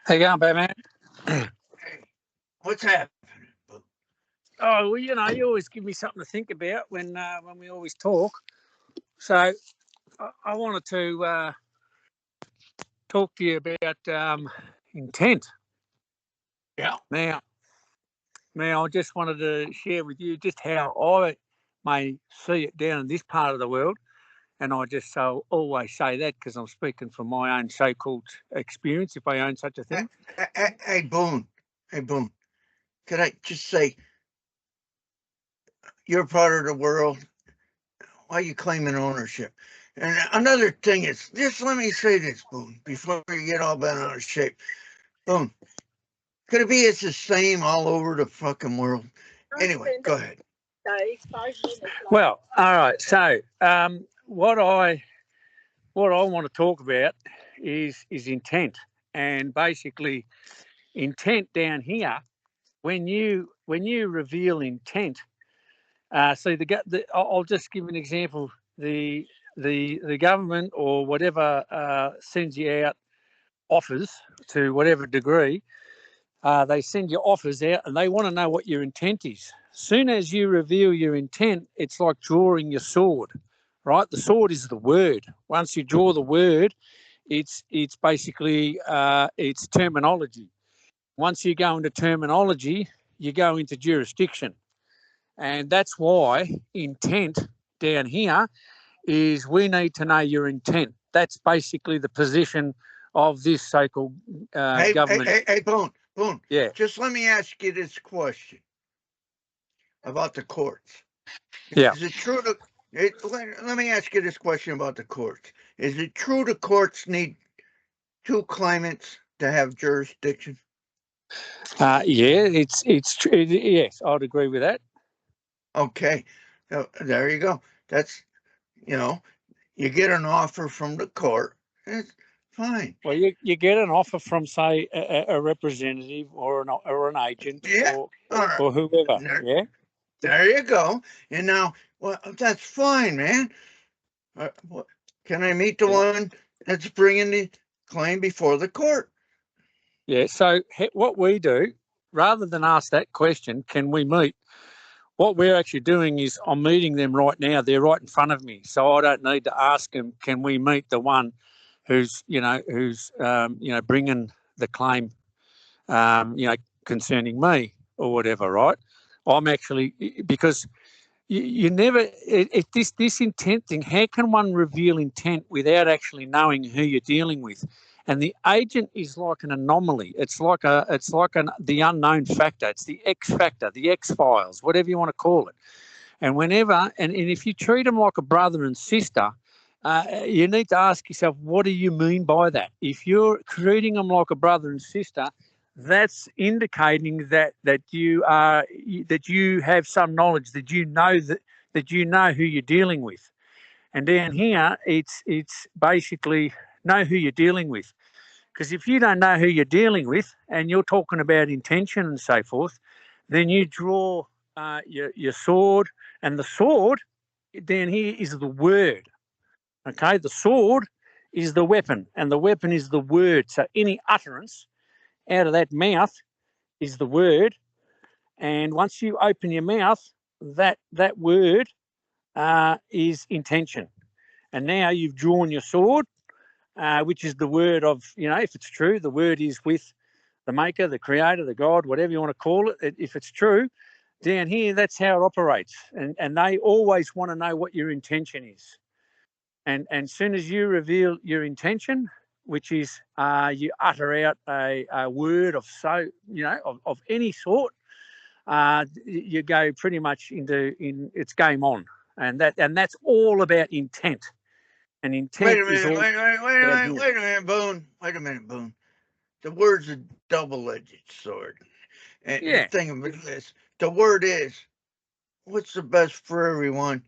How you going, Batman? Hey, what's happening? Oh, well, you always give me something to think about when we always talk. So I wanted to talk to you about intent. Yeah. Now, I just wanted to share with you just how I may see it down in this part of the world. And I just always say that because I'm speaking from my own so-called experience, if I own such a thing. Hey, Boone. Hey, Boone. Could I just say, you're part of the world. Why are you claiming ownership? And another thing is, just let me say this, Boone, before you get all bent out of shape. Boone, could it be it's the same all over the fucking world? Anyway, go ahead. Well, all right. So what I want to talk about is intent, and basically intent down here. When you reveal intent, see I'll just give an example. The government or whatever sends you out offers to whatever degree. They send you offers out, and they want to know what your intent is. Soon as you reveal your intent, it's like drawing your sword, right? The sword is the word. Once you draw the word, it's basically it's terminology. Once you go into terminology, you go into jurisdiction, and that's why intent down here is we need to know your intent. That's basically the position of this so-called government. Hey, Boone. Yeah. Just let me ask you this question about the courts. Yeah. Is it true to? Let me ask you this question about the courts. Is it true the courts need two claimants to have jurisdiction? Yeah, yes, I'd agree with that. Okay, so there you go. That's you know, you get an offer from the court. It's fine. Well, you get an offer from, say, a representative or an agent Yeah, all right. or whoever. There, Yeah. there you go. And now, well, that's fine, man. What, can I meet the Yeah. one that's bringing the claim before the court? Yeah. So what we do, rather than ask that question, can we meet? What we're actually doing is I'm meeting them right now. They're right in front of me, so I don't need to ask them. Can we meet the one who's bringing the claim, concerning me or whatever, right? I'm actually because you never this intent thing. How can one reveal intent without actually knowing who you're dealing with? And the agent is like an anomaly. It's like the unknown factor. It's the X factor, the X files, whatever you want to call it. And and if you treat them like a brother and sister, you need to ask yourself, what do you mean by that? If you're treating them like a brother and sister, that's indicating that you have some knowledge, that you know who you're dealing with. And down here, it's basically know who you're dealing with. Because if you don't know who you're dealing with, and you're talking about intention and so forth, then you draw your sword, and the sword down here is the word. Okay, the sword is the weapon, and the weapon is the word. So any utterance out of that mouth is the word, and once you open your mouth, that word is intention. And now you've drawn your sword, which is the word of, if it's true, the word is with the maker, the creator, the God, whatever you want to call it. If it's true, down here, that's how it operates. And they always want to know what your intention is. And as soon as you reveal your intention, which is you utter out a word of of any sort, you go pretty much it's game on, and that's all about intent. And intent is all. Wait a minute, Boone. Wait a minute, Boone. The word's a double-edged sword. And the Yeah. thing of it is, the word is, what's the best for everyone?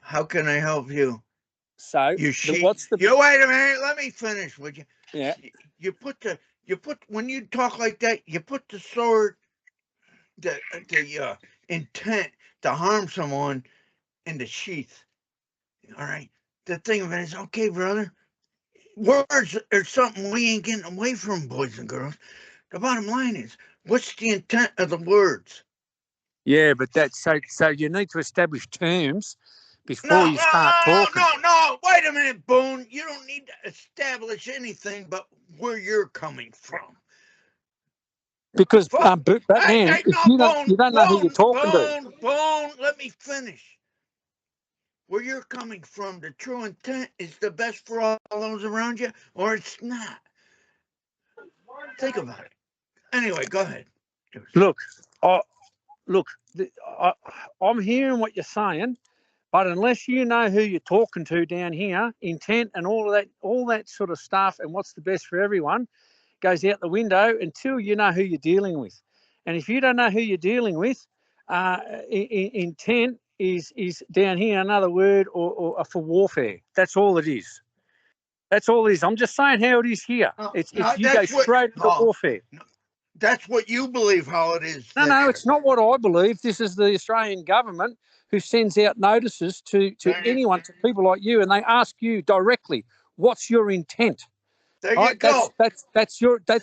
How can I help you? So what's the? You wait a minute. Let me finish, would you? Yeah. You put when you talk like that, you put the sword, the intent to harm someone in the sheath. All right. The thing of it is, okay, brother. words are something we ain't getting away from, boys and girls. The bottom line is, what's the intent of the words? Yeah, but that's so you need to establish terms before No, you no, start no, no, talking. no, no. Wait a minute, Boone. You don't need to establish anything but where you're coming from. Because Fuck. Batman, Hey, if no, you don't know who you're talking to. Boone, let me finish. Where you're coming from, the true intent is the best for all those around you, or it's not. Think about it. Anyway, go ahead. Look, I'm hearing what you're saying, but unless you know who you're talking to down here, intent and all that sort of stuff, and what's the best for everyone, goes out the window until you know who you're dealing with. And if you don't know who you're dealing with, intent is down here another word or for warfare. That's all it is. That's all it is. I'm just saying how it is here. It's you go straight into warfare. That's what you believe how it is. No, it's not what I believe. This is the Australian government who sends out notices to anyone, to people like you, and they ask you directly, what's your intent? There you go. That's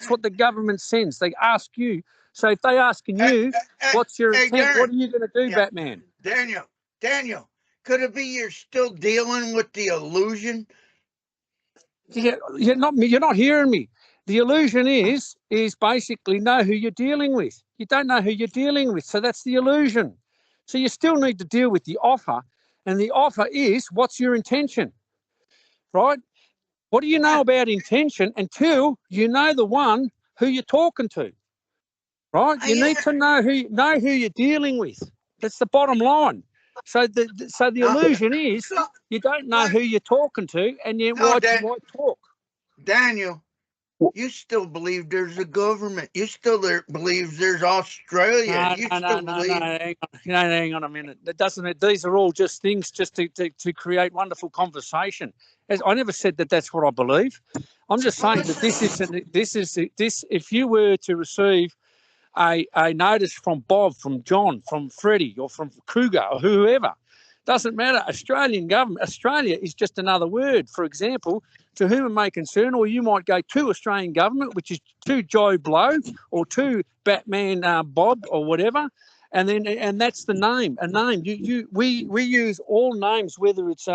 what the government sends. They ask you. So if they asking you, what's your intent? What are you going to do, Batman? Daniel, could it be you're still dealing with the illusion? Yeah, you're not hearing me. The illusion is basically know who you're dealing with. You don't know who you're dealing with, so that's the illusion. So you still need to deal with the offer, and the offer is what's your intention, right? What do you know about intention until you know the one who you're talking to, right? You need to know who you're dealing with. That's the bottom line. So the illusion is you don't know who you're talking to, and yet why talk? Daniel, you still believe there's a government. You still believe there's Australia. Hang on a minute. That doesn't. These are all just things just to create wonderful conversation. I never said that that's what I believe. I'm just saying that this. If you were to receive a notice from Bob, from John, from Freddie, or from Cougar, or whoever, doesn't matter. Australia is just another word. For example, to whom it may concern, or you might go to Australian government, which is to Joe Blow or to Batman Bob or whatever, and that's the name. A name. We use all names, whether it's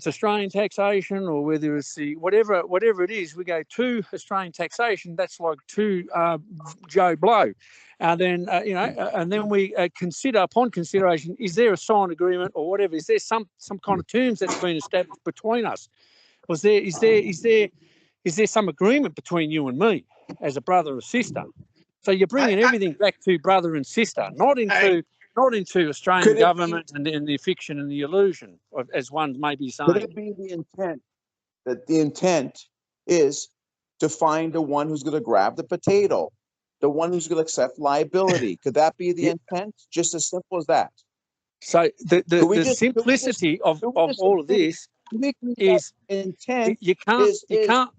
Australian taxation or whether it's the whatever it is. We go to Australian taxation. That's like to Joe Blow. And then we consider, upon consideration, is there a signed agreement or whatever? Is there some kind of terms that's been established between us? Is there some agreement between you and me as a brother or sister? So you're bringing everything back to brother and sister, not into Australian government and the fiction and the illusion, as one may be saying. Could it be the intent that the intent is to find the one who's going to grab the potato, the one who's going to accept liability? Could that be the intent? Just as simple as that. So the simplicity of all of this is intent. You can't.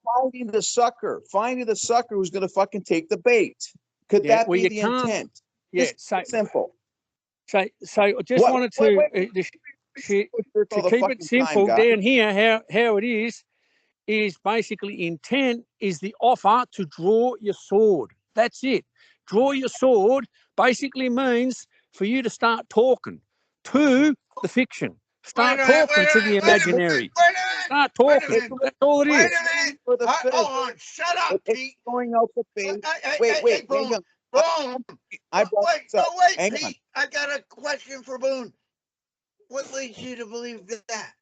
Finding the sucker who's going to fucking take the bait. Could that be the intent? Yeah, simple. So I just wanted to keep it simple down here. How it is basically intent is the offer to draw your sword. That's it. Draw your sword basically means for you to start talking to the fiction. Start talking to the imaginary. Start talking. That's all it is. Hold on. Shut up, Pete. Going out the bait. Wait, Boone. Wait, Pete. I got a question for Boone. What leads you to believe that?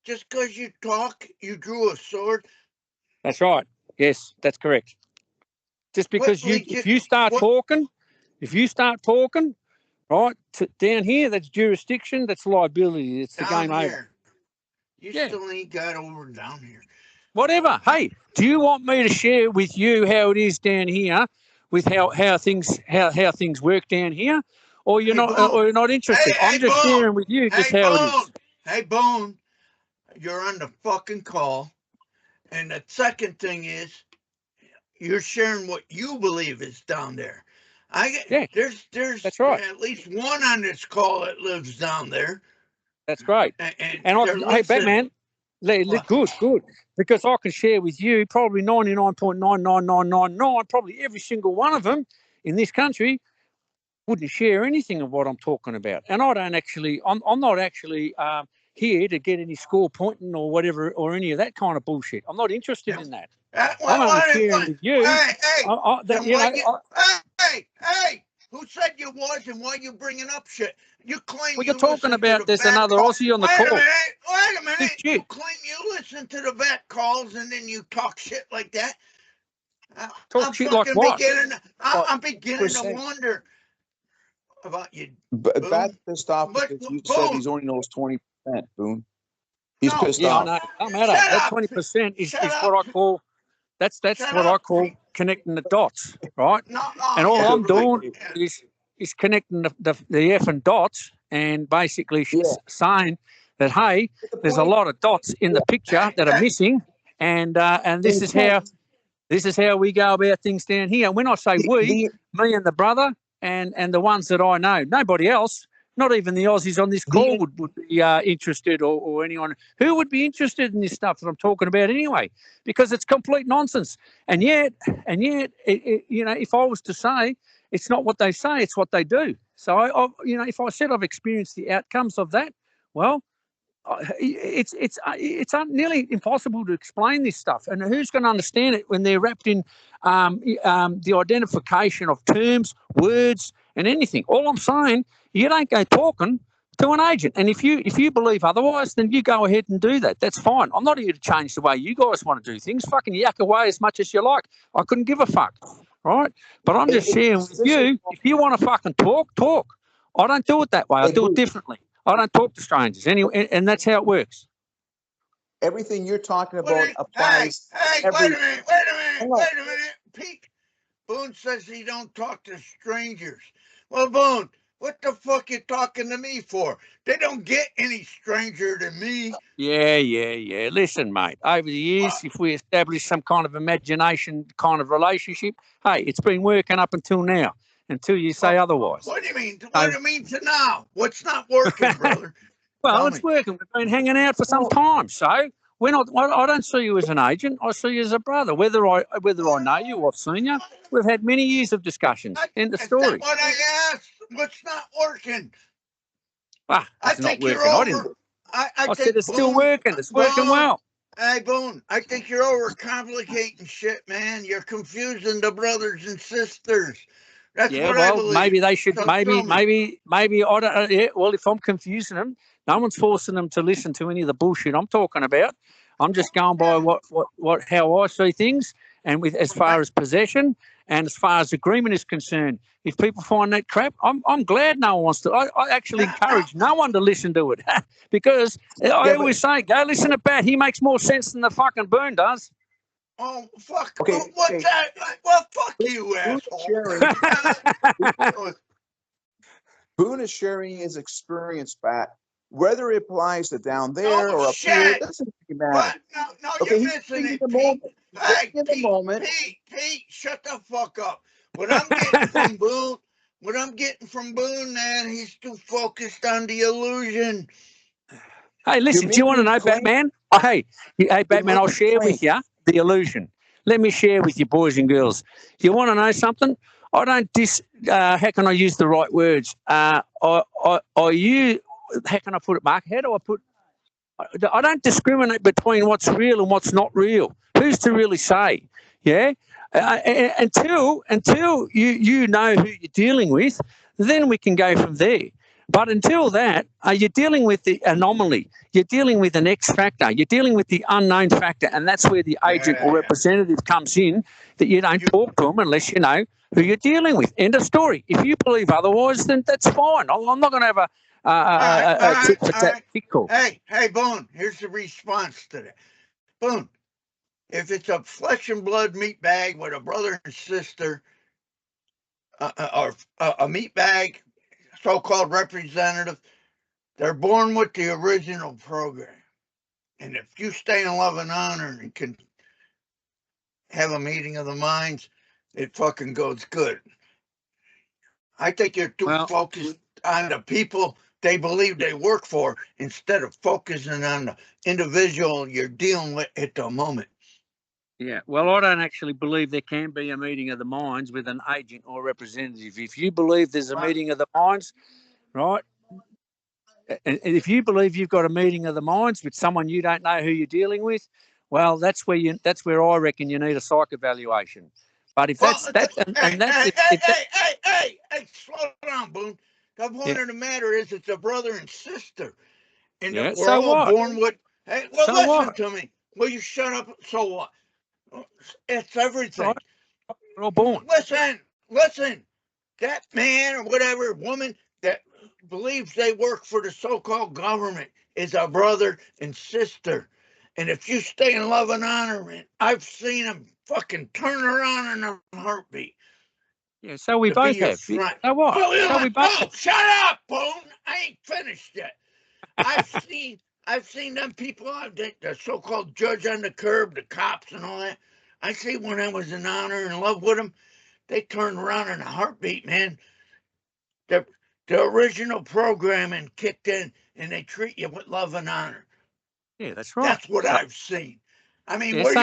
Just because you talk, you drew a sword? That's right. Yes, that's correct. Just because if you start talking, right, down here, that's jurisdiction, that's liability, it's the game over. You still ain't got over down here. Whatever. Hey, do you want me to share with you how it is down here, with how things work down here, or you're not interested? I'm just sharing with you just how it is. Hey, Boone, you're on the fucking call, and the second thing is you're sharing what you believe is down there. There's that's right. At least one on this call that lives down there. That's great. And hey, Batman, Good. Because I can share with you probably 99.99999, probably every single one of them in this country wouldn't share anything of what I'm talking about. And I don't actually, I'm not actually here to get any score pointing or whatever or any of that kind of bullshit. I'm not interested in that. I'm only sharing with you. Hey, who said you was and why you bringing up shit? You claim you're talking about there's another Aussie on the call. Wait a minute. You claim you listen to the vet calls and then you talk shit like that. Talk shit like what? I'm beginning to wonder about you. Bat pissed off because you said he's only knows 20%, Boon. He's pissed off. No matter. That 20% is what I call that's what I call connecting the dots, right? And all I'm doing is connecting the effing dots and basically saying that, hey, there's a lot of dots in the picture that are missing, and this is how we go about things down here. And when I say we, me and the brother and the ones that I know, nobody else, not even the Aussies on this call would be interested, or anyone who would be interested in this stuff that I'm talking about anyway, because it's complete nonsense. And yet, if I was to say it's not what they say, it's what they do. So if I said I've experienced the outcomes of that, well, it's nearly impossible to explain this stuff. And who's going to understand it when they're wrapped in the identification of terms, words, and anything? All I'm saying, you don't go talking to an agent. And if you believe otherwise, then you go ahead and do that. That's fine. I'm not here to change the way you guys want to do things. Fucking yak away as much as you like. I couldn't give a fuck, right? But I'm just sharing with you, if you want to fucking talk. I don't do it that way. I do it differently. I don't talk to strangers anyway, and that's how it works. Everything you're talking about applies. Wait a minute. Pete, Boone says he don't talk to strangers. Well, Boone, what the fuck you talking to me for? They don't get any stranger than me. Yeah. Listen, mate, over the years, if we establish some kind of imagination kind of relationship, hey, it's been working up until now. Until you say otherwise. What do you mean? What do you mean to now? What's not working, brother? Well, it's working. We've been hanging out for some time, so we're not. I don't see you as an agent. I see you as a brother. Whether I know you or I've seen you, we've had many years of discussions. End of story. That's what I asked. What's not working? It's not working. I said it's still working. It's working well. Hey, Boone, I think you're overcomplicating shit, man. You're confusing the brothers and sisters. That's what I believe. Maybe they should. Maybe. I don't. Well, if I'm confusing them, no one's forcing them to listen to any of the bullshit I'm talking about. I'm just going by how I see things, and as far as possession and as far as agreement is concerned. If people find that crap, I'm glad no one wants to. I actually encourage no one to listen to it because I always say, go listen to Bat. He makes more sense than the fucking Boone does. Oh, fuck. Okay, what's that? Well, fuck you, asshole. Boone is sharing his experience, Bat. Whether it applies to down there or up here, it doesn't matter. No, you're missing it, Pete. Hey, Pete, shut the fuck up. What I'm getting from Boone, man, he's too focused on the illusion. Hey, listen, do you want to know, Batman? Hey, Batman, I'll share with you the illusion. Let me share with you, boys and girls. You want to know something? I don't how can I use the right words? How can I put it, Mark? How do I put? I don't discriminate between what's real and what's not real. Who's to really say? Yeah. Until you know who you're dealing with, then we can go from there. But until that, you're dealing with the anomaly. You're dealing with an X factor. You're dealing with the unknown factor, and that's where the agent or representative comes in. That you don't talk to them unless you know who you're dealing with. End of story. If you believe otherwise, then that's fine. I'm not going to have a tit for tat call. Hey, Boone. Here's the response to that. Boone, if it's a flesh and blood meat bag with a brother and sister, or a meat bag, so-called representative, they're born with the original program. And if you stay in love and honor and can have a meeting of the minds, it fucking goes good. I think you're too focused on the people they believe they work for, instead of focusing on the individual you're dealing with at the moment. Yeah, well, I don't actually believe there can be a meeting of the minds with an agent or representative. If you believe there's a meeting of the minds, right, and if you believe you've got a meeting of the minds with someone you don't know who you're dealing with, well, that's where I reckon you need a psych evaluation. But if that's hey, slow down, Boone. The point of the matter is, it's a brother and sister, and yeah, we're so all what? born with. Hey, well, So listen what? to me. Will you shut up? So what? It's everything. Right. We're all born. Listen. That man or whatever woman that believes they work for the so-called government is a brother and sister. And if you stay in love and honor, man, I've seen them fucking turn around in a heartbit. Yeah, so we both have. So what? So we both have. Shut up, Boone. I ain't finished yet. I've seen them people, the so-called judge on the curb, the cops and all that. I see when I was in honor and love with them, they turned around in a heartbeat, man. The original programming kicked in, and they treat you with love and honor. Yeah, that's right. That's what I've seen. I mean, Yeah, where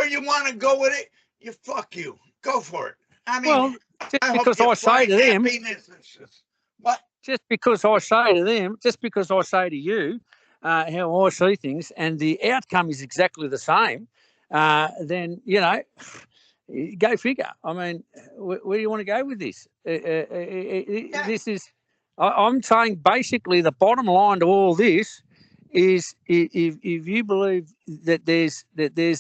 you want to go with it, fuck you. Go for it. I mean, well, just because I say to them, what? Just because I say to them, just because I say to you how I see things, and the outcome is exactly the same, then, go figure. I mean, where do you want to go with this? This is, I'm saying basically the bottom line to all this is, if you believe that there's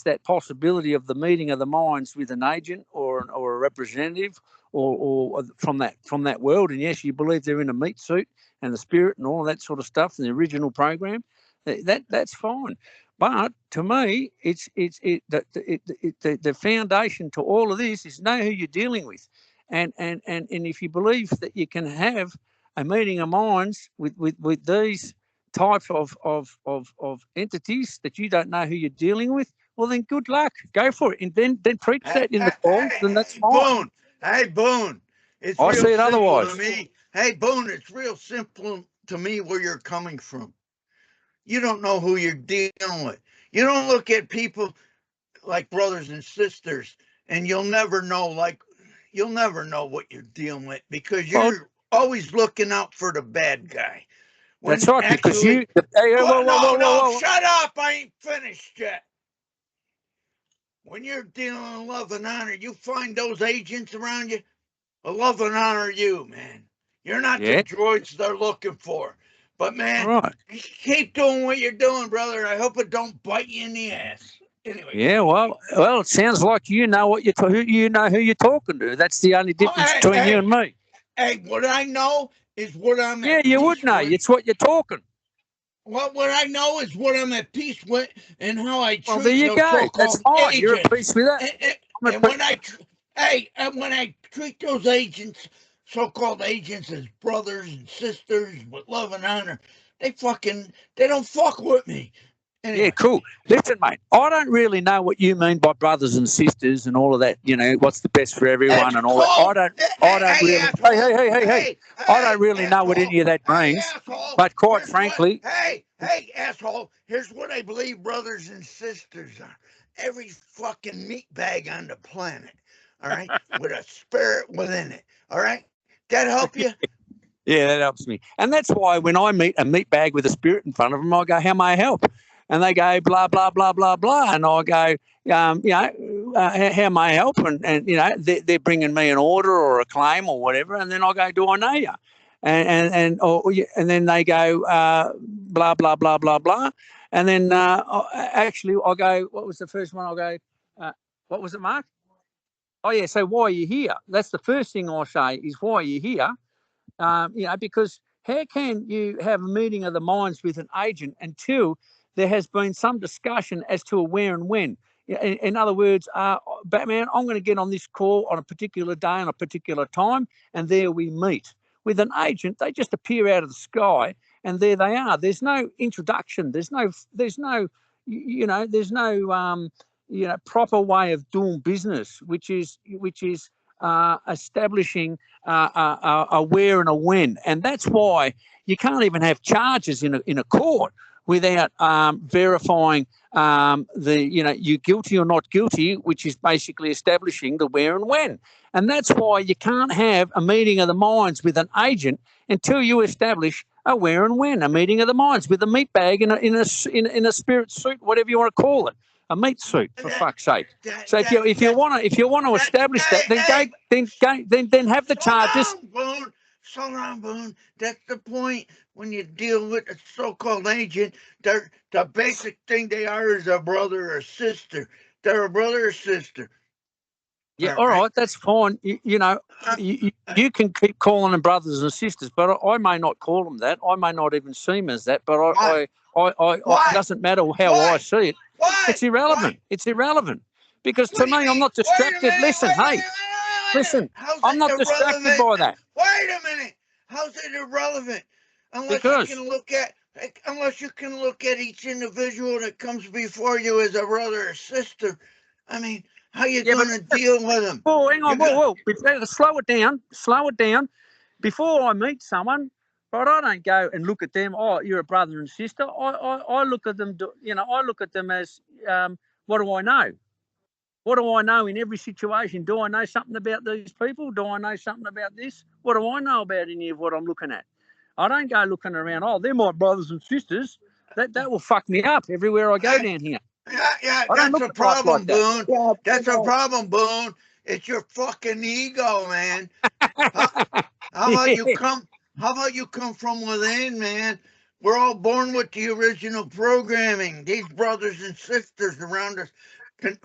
that possibility of the meeting of the minds with an agent or a representative or from that world, and yes, you believe they're in a meat suit and the spirit and all that sort of stuff in the original program, that's fine. But to me, the foundation to all of this is know who you're dealing with, and if you believe that you can have a meeting of minds with these types of entities that you don't know who you're dealing with, well then good luck, go for it, and then preach that in the calls, then that's fine. Boone, it's I real see it simple otherwise. to me. Hey, Boone, it's real simple to me where you're coming from. You don't know who you're dealing with. You don't look at people like brothers and sisters, and you'll never know what you're dealing with, because you're always looking out for the bad guy. That's right, because you... No, shut up. I ain't finished yet. When you're dealing in love and honor, you find those agents around you will love and honor you, man. You're not the droids they're looking for. But, man, keep doing what you're doing, brother. I hope it don't bite you in the ass. Anyway. Yeah, well, it sounds like you know who you're talking to. That's the only difference between you and me. Hey, what I know is what I'm at peace you would know. With. It's what you're talking. Well, what I know is what I'm at peace with and how I treat well, there you go. That's fine. Agents. You're at peace with that. And when I treat those agents, so-called agents, as brothers and sisters with love and honor, they don't fuck with me. Anyway. Yeah, cool. Listen, mate, I don't really know what you mean by brothers and sisters and all of that. What's the best for everyone and all that. I don't really. Hey! I don't really know what any of that means. But quite frankly, hey, asshole! Here's what I believe brothers and sisters are. Every fucking meat bag on the planet, all right, with a spirit within it. All right, that help you? Yeah, that helps me. And that's why when I meet a meat bag with a spirit in front of them, I go, "How may I help?" And they go, blah, blah, blah, blah, blah. And I go, how may I help? And they're bringing me an order or a claim or whatever. And then I go, do I know you? And then they go, blah, blah, blah, blah, blah. And then actually I go, what was the first one? I go, what was it, Mark? Oh, yeah, so why are you here? That's the first thing I say is, why are you here? Because how can you have a meeting of the minds with an agent until there has been some discussion as to a where and when? In other words, Batman, I'm going to get on this call on a particular day on a particular time, and there we meet. With an agent, they just appear out of the sky, and there they are. There's no introduction. There's no proper way of doing business, which is establishing a where and a when, and that's why you can't even have charges in a court without verifying you're guilty or not guilty, which is basically establishing the where and when. And that's why you can't have a meeting of the minds with an agent until you establish a where and when, a meeting of the minds with a meat bag in a spirit suit, whatever you want to call it, a meat suit, for fuck's sake. So if you want to establish that, then have the charges. Slow down, Boone. That's the point. When you deal with a so-called agent, the basic thing they are is a brother or sister. They're a brother or sister. Yeah, all right, that's fine. You can keep calling them brothers and sisters, but I may not call them that. I may not even see them as that. But it doesn't matter how I see it. Why? It's irrelevant. Why? It's irrelevant because to me, I'm not distracted. Listen, I'm not distracted by that. Wait a minute. How's it irrelevant? Unless you can look at each individual that comes before you as a brother or sister. I mean, how you going to deal with them? Oh, hang on. Whoa. Slow it down. Before I meet someone, but I don't go and look at them. Oh, you're a brother and sister. I look at them. I look at them as what do I know? What do I know in every situation? Do I know something about these people? Do I know something about this? What do I know about any of what I'm looking at? I don't go looking around, oh, they're my brothers and sisters. That will fuck me up everywhere I go down here. Yeah, that's a problem, Boone. That's a problem, Boone. It's your fucking ego, man. How about you come from within, man? We're all born with the original programming. These brothers and sisters around us,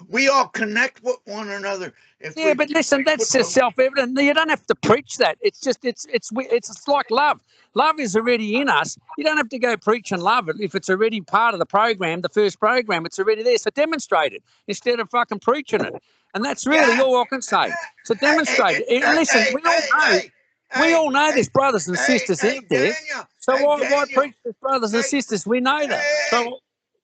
we all connect with one another. But listen, that's just self-evident. You don't have to preach that. It's just it's like love. Love is already in us. You don't have to go preach and love it if it's already part of the program, the first program. It's already there. So demonstrate it instead of fucking preaching it. And that's really all I can say. So demonstrate it. Listen, we all know there's brothers and sisters out there. So why preach there's brothers and sisters? We know that. So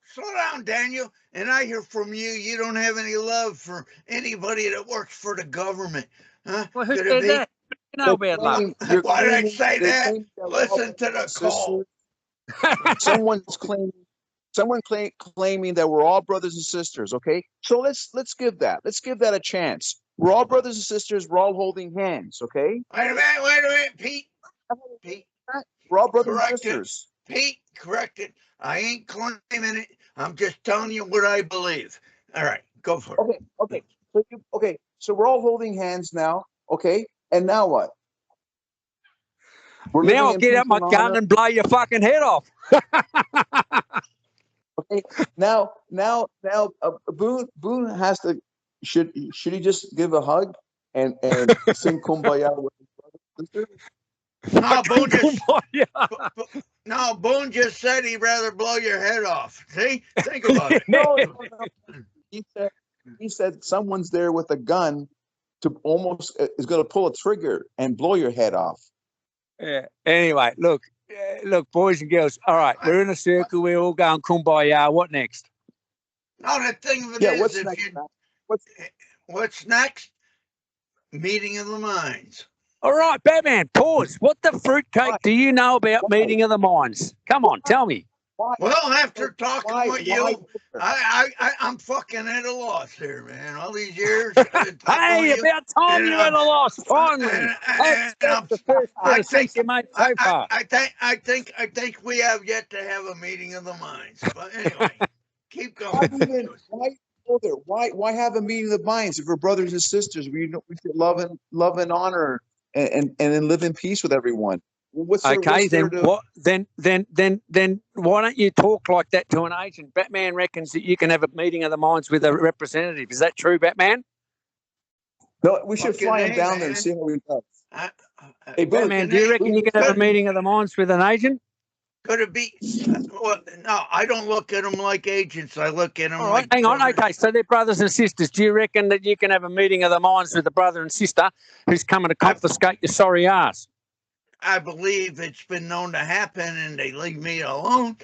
slow down, Daniel. And I hear from you, you don't have any love for anybody that works for the government. Huh? Well, who said that? You know about love. Why did I say that? Listen to the call. Someone claiming that we're all brothers and sisters. Okay, so let's give that a chance. We're all brothers and sisters. We're all holding hands. Okay. Wait a minute, Pete. We're all brothers and sisters. Pete, correct it. I ain't claiming it. I'm just telling you what I believe. All right, go for it. Okay. So we're all holding hands now. Okay, and now what? Now I'll get out my gun and blow your fucking head off. Okay. Now, Boone has to. Should he just give a hug and sing Kumbaya with his brother? No, Boone just said he'd rather blow your head off. See? Think about it. No. He said someone's there with a gun to is going to pull a trigger and blow your head off. Yeah. Anyway, look, boys and girls. All right, we're in a circle. We're all going Kumbaya. What next? No, the thing of it is, what's next? What's next? Meeting of the minds. All right, Batman, pause. What the fruitcake do you know about meeting of the minds? Come on, tell me. Well, after talking with you, I'm fucking at a loss here, man. All these years. Hey, about time you're at a loss. Finally. That's the first sense you made so far. I think we have yet to have a meeting of the minds. But anyway, keep going. Why have a meeting of the minds if we're brothers and sisters? We should love and honor and then live in peace with everyone. Then why don't you talk like that to an agent? Batman reckons that you can have a meeting of the minds with a representative. Is that true, Batman? No, we should fly him down there and see how he does. Hey, Batman, do you reckon you can have a meeting of the minds with an agent? Could it be? Well, no, I don't look at them like agents. I look at them like... Hang on. Okay, so they're brothers and sisters. Do you reckon that you can have a meeting of the minds with a brother and sister who's coming to confiscate your sorry ass? I believe it's been known to happen, and they leave me alone.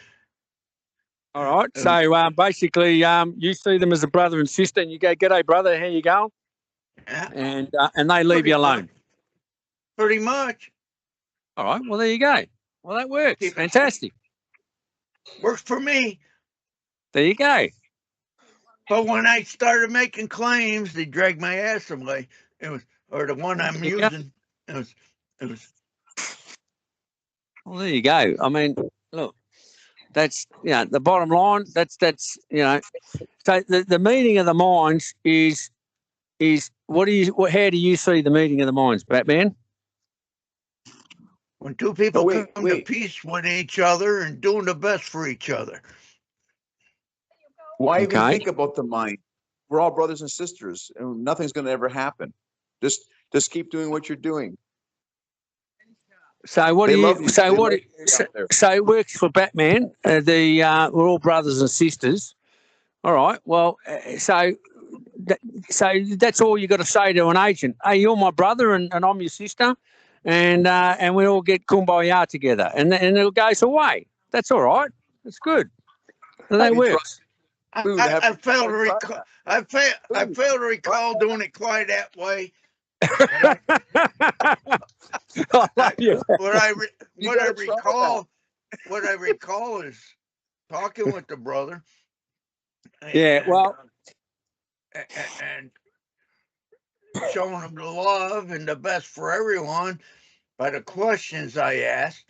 All right. So basically, you see them as a brother and sister, and you go, "G'day, brother. How you going?" Yeah, and they leave you alone. Pretty much. All right. Well, there you go. Well, that works. Keep it- Fantastic. Works for me. There you go. But when I started making claims, they dragged my ass away. It was, or the one I'm There you go. using. It was. Well, there you go. I mean, look, that's the bottom line. That's So the meeting of the minds is how do you see the meeting of the minds, Batman? When two people come to peace with each other and doing the best for each other. Why even think about the mind? We're all brothers and sisters, and nothing's going to ever happen. Just keep doing what you're doing. So what do you? So what? So it works for Batman. We're all brothers and sisters. All right. Well, so that's all you got to say to an agent. Hey, you're my brother, and I'm your sister, and we all get kumbaya together, and it goes away. That's all right. That's good. So that works. I failed to recall doing it quite that way. I love you. What I recall is talking with the brother. And showing them the love and the best for everyone by the questions I asked,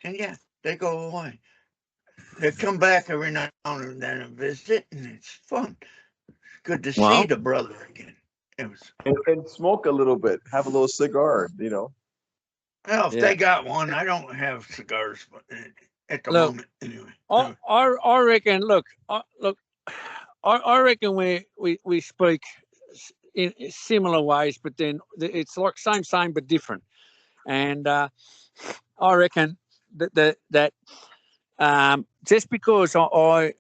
and they go away. They come back every now and then and visit, and it's fun. It's good to see the brother again. It was and smoke a little bit, have a little cigar, Well, if they got one, I don't have cigars, but at the moment, anyway. I reckon. Look, I reckon we speak in similar ways, but then it's like same but different. And I reckon that just because I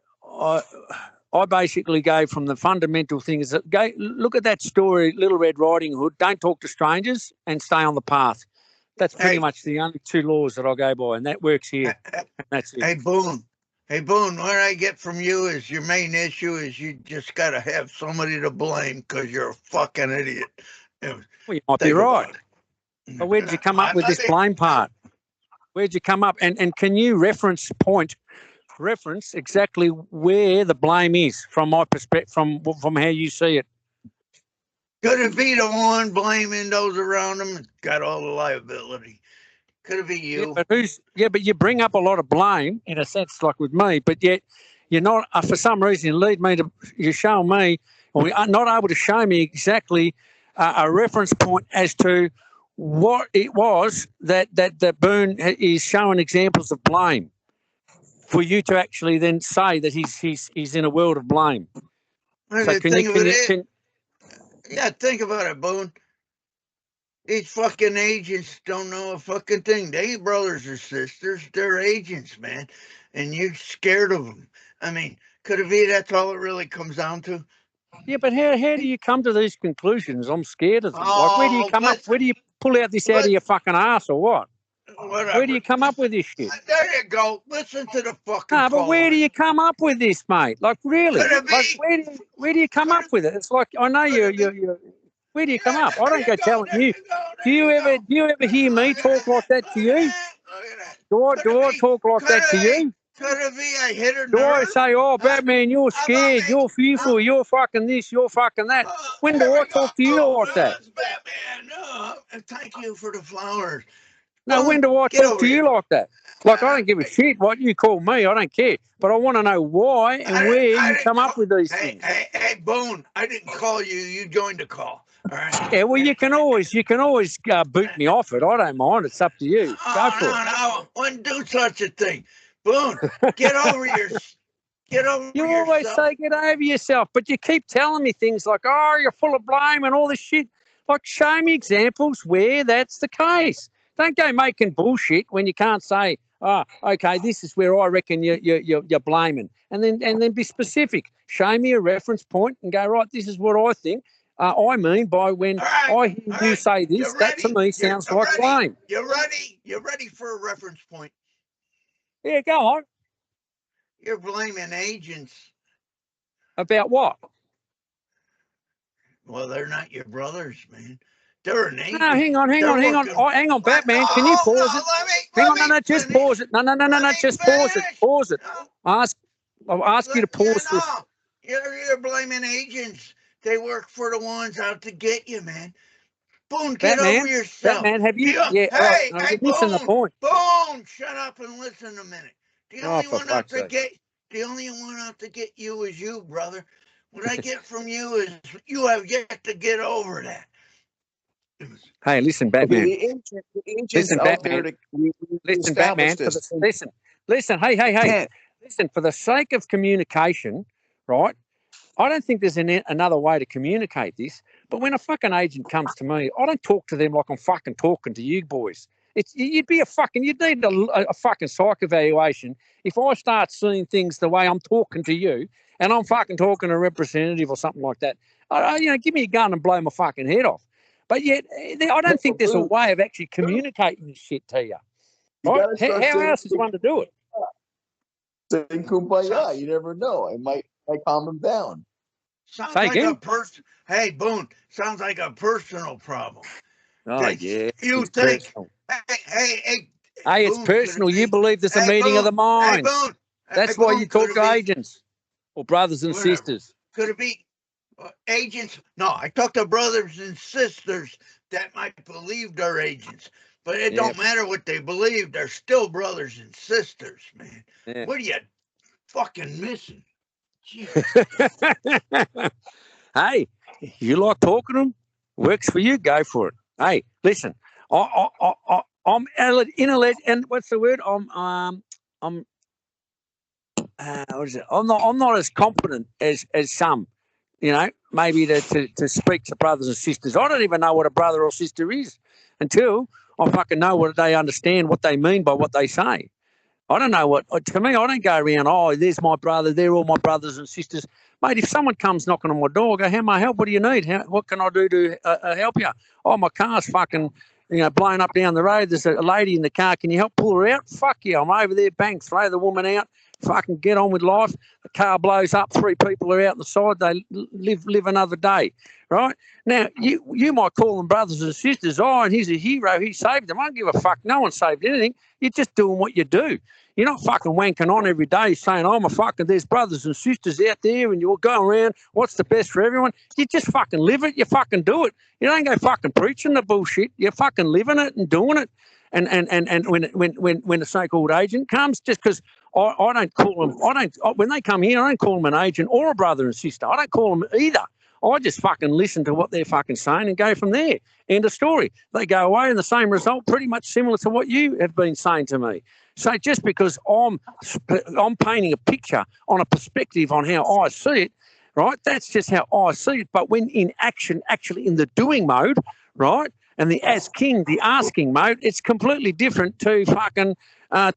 basically go from the fundamental things that look at that story, Little Red Riding Hood. Don't talk to strangers and stay on the path. That's pretty much the only two laws that I go by, and that works here. That's it. Hey, Boone, what I get from you is your main issue is you just got to have somebody to blame because you're a fucking idiot. Well, you might be right. But where did you come up with this blame part? Where'd you come up? And can you reference exactly where the blame is from my perspective, from how you see it? Could it be the one blaming those around them and got all the liability? Could it be you? But you bring up a lot of blame in a sense, like with me, but yet you're not, for some reason, you show me, or you're not able to show me exactly a reference point as to what it was that Boone is showing examples of blame for you to actually then say that he's in a world of blame. So think about it, Boone. These fucking agents don't know a fucking thing. They ain't brothers or sisters. They're agents, man. And you're scared of them. I mean, could it be that's all it really comes down to? Yeah, but how do you come to these conclusions? I'm scared of them. Like, where do you come up? Where do you pull out this out of your fucking ass or what? Whatever. Where do you come up with this shit? There you go. Listen to the fucking. No, but where do you come up with this, mate? Like, really? Like, where do you come up with it? It's like, I know you. Where do you come up? I don't go telling you. Do you ever hear me talk like that to you? Do I talk like that to you? Could it be I hit her? Do I say, oh, Batman, you're scared, you're fearful, you're fucking this, you're fucking that? When do I talk to you like that? Batman, thank you for the flowers. No, when do I talk to you like that? Like, I don't give a shit what you call me. I don't care. But I want to know why and where you come up with these things. Hey, Boone, I didn't call you. You joined the call. All right. Yeah, well, you can always boot me off it. I don't mind. It's up to you. Go for it. No, wouldn't do such a thing. Boone, get over yourself. You always say get over yourself, but you keep telling me things like, oh, you're full of blame and all this shit. Like, show me examples where that's the case. Don't go making bullshit when you can't say, oh, okay, this is where I reckon you're blaming. And then be specific. Show me a reference point and go, right, this is what I think. I mean by when I hear you say this, that to me sounds like blame. You're ready? You're ready for a reference point? Yeah, go on. You're blaming agents. About what? Well, they're not your brothers, man. They're an agent. No, hang on. Oh, hang on, Batman. Can you pause it? Hang on, no, just pause it. No, just pause it. Pause it. I'll ask you to pause this. You're blaming agents. They work for the ones out to get you, man. Boon, get over yourself. Batman, have you? Hey, hey, hey, listen to the point. Boon, shut up and listen a minute. The only for one out fuck's to sake. get, the only one out to get you is you, brother. What I get from you is you have yet to get over that. Hey, listen, Batman. The agents Listen, out Batman. there to Listen, establish Batman. this. Listen. Hey. Intent. Listen, for the sake of communication, right? I don't think there's another way to communicate this. But when a fucking agent comes to me, I don't talk to them like I'm fucking talking to you boys. You'd need a fucking psych evaluation if I start seeing things the way I'm talking to you, and I'm fucking talking to a representative or something like that. Give me a gun and blow my fucking head off. But yet, I don't think there's a way of actually communicating this shit to you. Right? How else is one to do it? Saying kumbaya, you never know. It might calm them down. Sounds like a person. Hey, Boon, sounds like a personal problem. Oh, yeah. You think. Personal. Hey, it's personal. You believe there's a meeting of the minds. Hey, Boon. That's why you talk to agents or brothers and sisters. Could it be agents? No, I talk to brothers and sisters that might believe they're agents. But it don't matter what they believe. They're still brothers and sisters, man. Yeah. What are you fucking missing? Hey, you like talking to them? Works for you. Go for it. Hey, listen. I'm intellect, and what's the word? What is it? I'm not as competent as some. Maybe to speak to brothers and sisters. I don't even know what a brother or sister is until I fucking know what they understand, what they mean by what they say. I don't know to me, I don't go around, there's my brother, they're all my brothers and sisters. Mate, if someone comes knocking on my door, I go, how may I help? What do you need? What can I do to help you? Oh, my car's fucking, blown up down the road. There's a lady in the car. Can you help pull her out? Fuck yeah, I'm over there. Bang, throw the woman out. Fucking get on with life. The car blows up. 3 people are out the side. They live another day, right? Now, you might call them brothers and sisters. Oh, and he's a hero. He saved them. I don't give a fuck. No one saved anything. You're just doing what you do. You're not fucking wanking on every day saying, there's brothers and sisters out there and you're going around, what's the best for everyone? You just fucking live it. You fucking do it. You don't go fucking preaching the bullshit. You're fucking living it and doing it. And when a so-called agent comes, just because I don't call them, when they come here, I don't call them an agent or a brother and sister. I don't call them either. I just fucking listen to what they're fucking saying and go from there. End of story. They go away and the same result, pretty much similar to what you have been saying to me. So just because I'm painting a picture on a perspective on how I see it, right, that's just how I see it. But when in action, actually in the doing mode, right, and the asking mode, it's completely different to fucking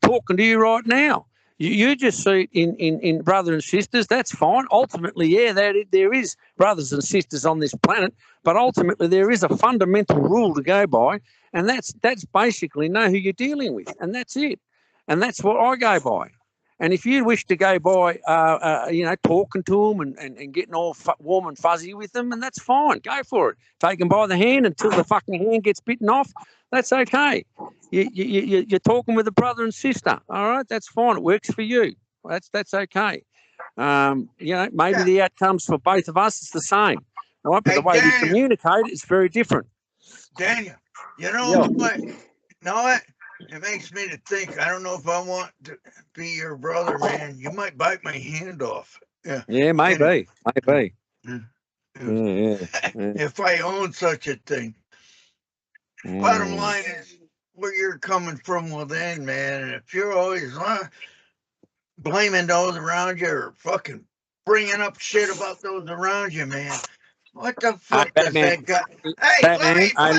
talking to you right now. You just see it in brothers and sisters. That's fine. Ultimately, yeah, there is brothers and sisters on this planet, but ultimately there is a fundamental rule to go by, and that's basically know who you're dealing with, and that's it. And that's what I go by. And if you wish to go by, talking to them and getting all warm and fuzzy with them, and that's fine. Go for it. Take them by the hand until the fucking hand gets bitten off. That's okay. You're talking with a brother and sister. All right, that's fine. It works for you. That's okay. Maybe the outcomes for both of us is the same. All right, but the way we communicate is very different. Daniel, what? It makes me to think. I don't know if I want to be your brother, man. You might bite my hand off. Yeah, maybe. Yeah. If I own such a thing. Bottom line is where you're coming from within, man. And if you're always blaming those around you or fucking bringing up shit about those around you, man. What the fuck does that guy? Hey, Batman, let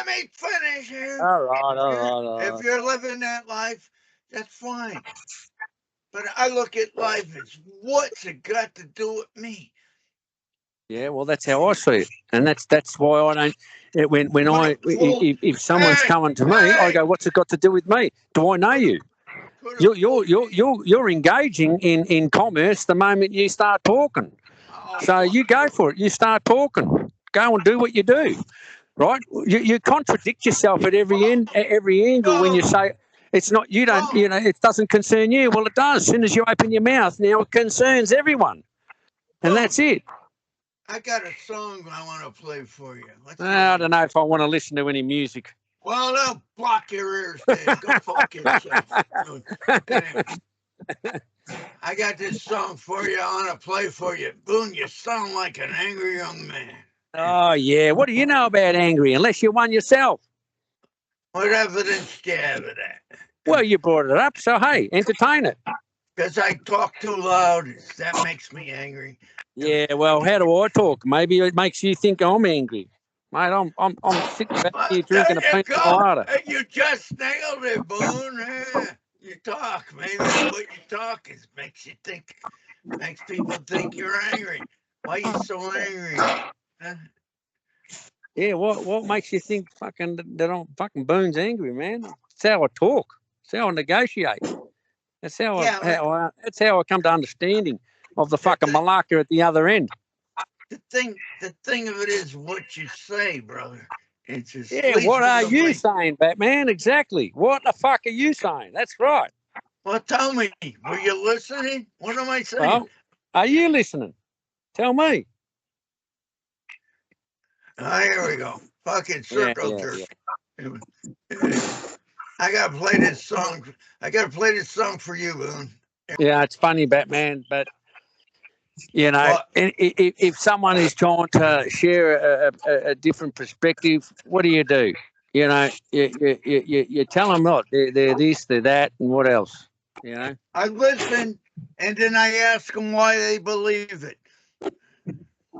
me finish here. All right. If you're living that life, that's fine. But I look at life as what's it got to do with me? Yeah, well, that's how I see it, and that's why I don't. If someone's coming to me, I go, "What's it got to do with me? Do I know you?" You're engaging in commerce the moment you start talking. So you go for it. You start talking. go and do what you do, right? You contradict yourself at every angle when you say it's not, you don't, you know, it doesn't concern you. Well, it does. As soon as you open your mouth, now it concerns everyone. And that's it. I got a song I want to play for you. I don't know if I want to listen to any music. Well, they'll block your ears, Dave. Go fuck yourself. I got this song for you. I want to play for you. Boon, you sound like an angry young man. Oh, yeah. What do you know about angry, unless you're one yourself? What evidence do you have of that? Well, you brought it up, so, hey, entertain it. Because I talk too loud. That makes me angry. Yeah, well, how do I talk? Maybe it makes you think I'm angry. Mate, I'm sitting back here drinking a pina colada. You just nailed it, Boon. You talk. Maybe what you talk is makes people think you're angry. Why are you so angry? Huh? Yeah, what makes you think fucking Boon's angry, man? That's how I talk. That's how I negotiate. That's how that's how I come to understanding of the fucking malacca at the other end. The thing of it is what you say, brother. It's just what are you saying, Batman? Exactly. What the fuck are you saying? That's right. Well, tell me, were you listening? What am I saying? Well, are you listening? Tell me. Oh, here we go. Fucking circle jerk. Yeah. I gotta play this song. I gotta play this song for you, Boon. Yeah, it's funny, Batman, but you know, if someone is trying to share a different perspective, what do? You know, you tell them what they're this, they're that, and what else? You know, I listen, and then I ask them why they believe it.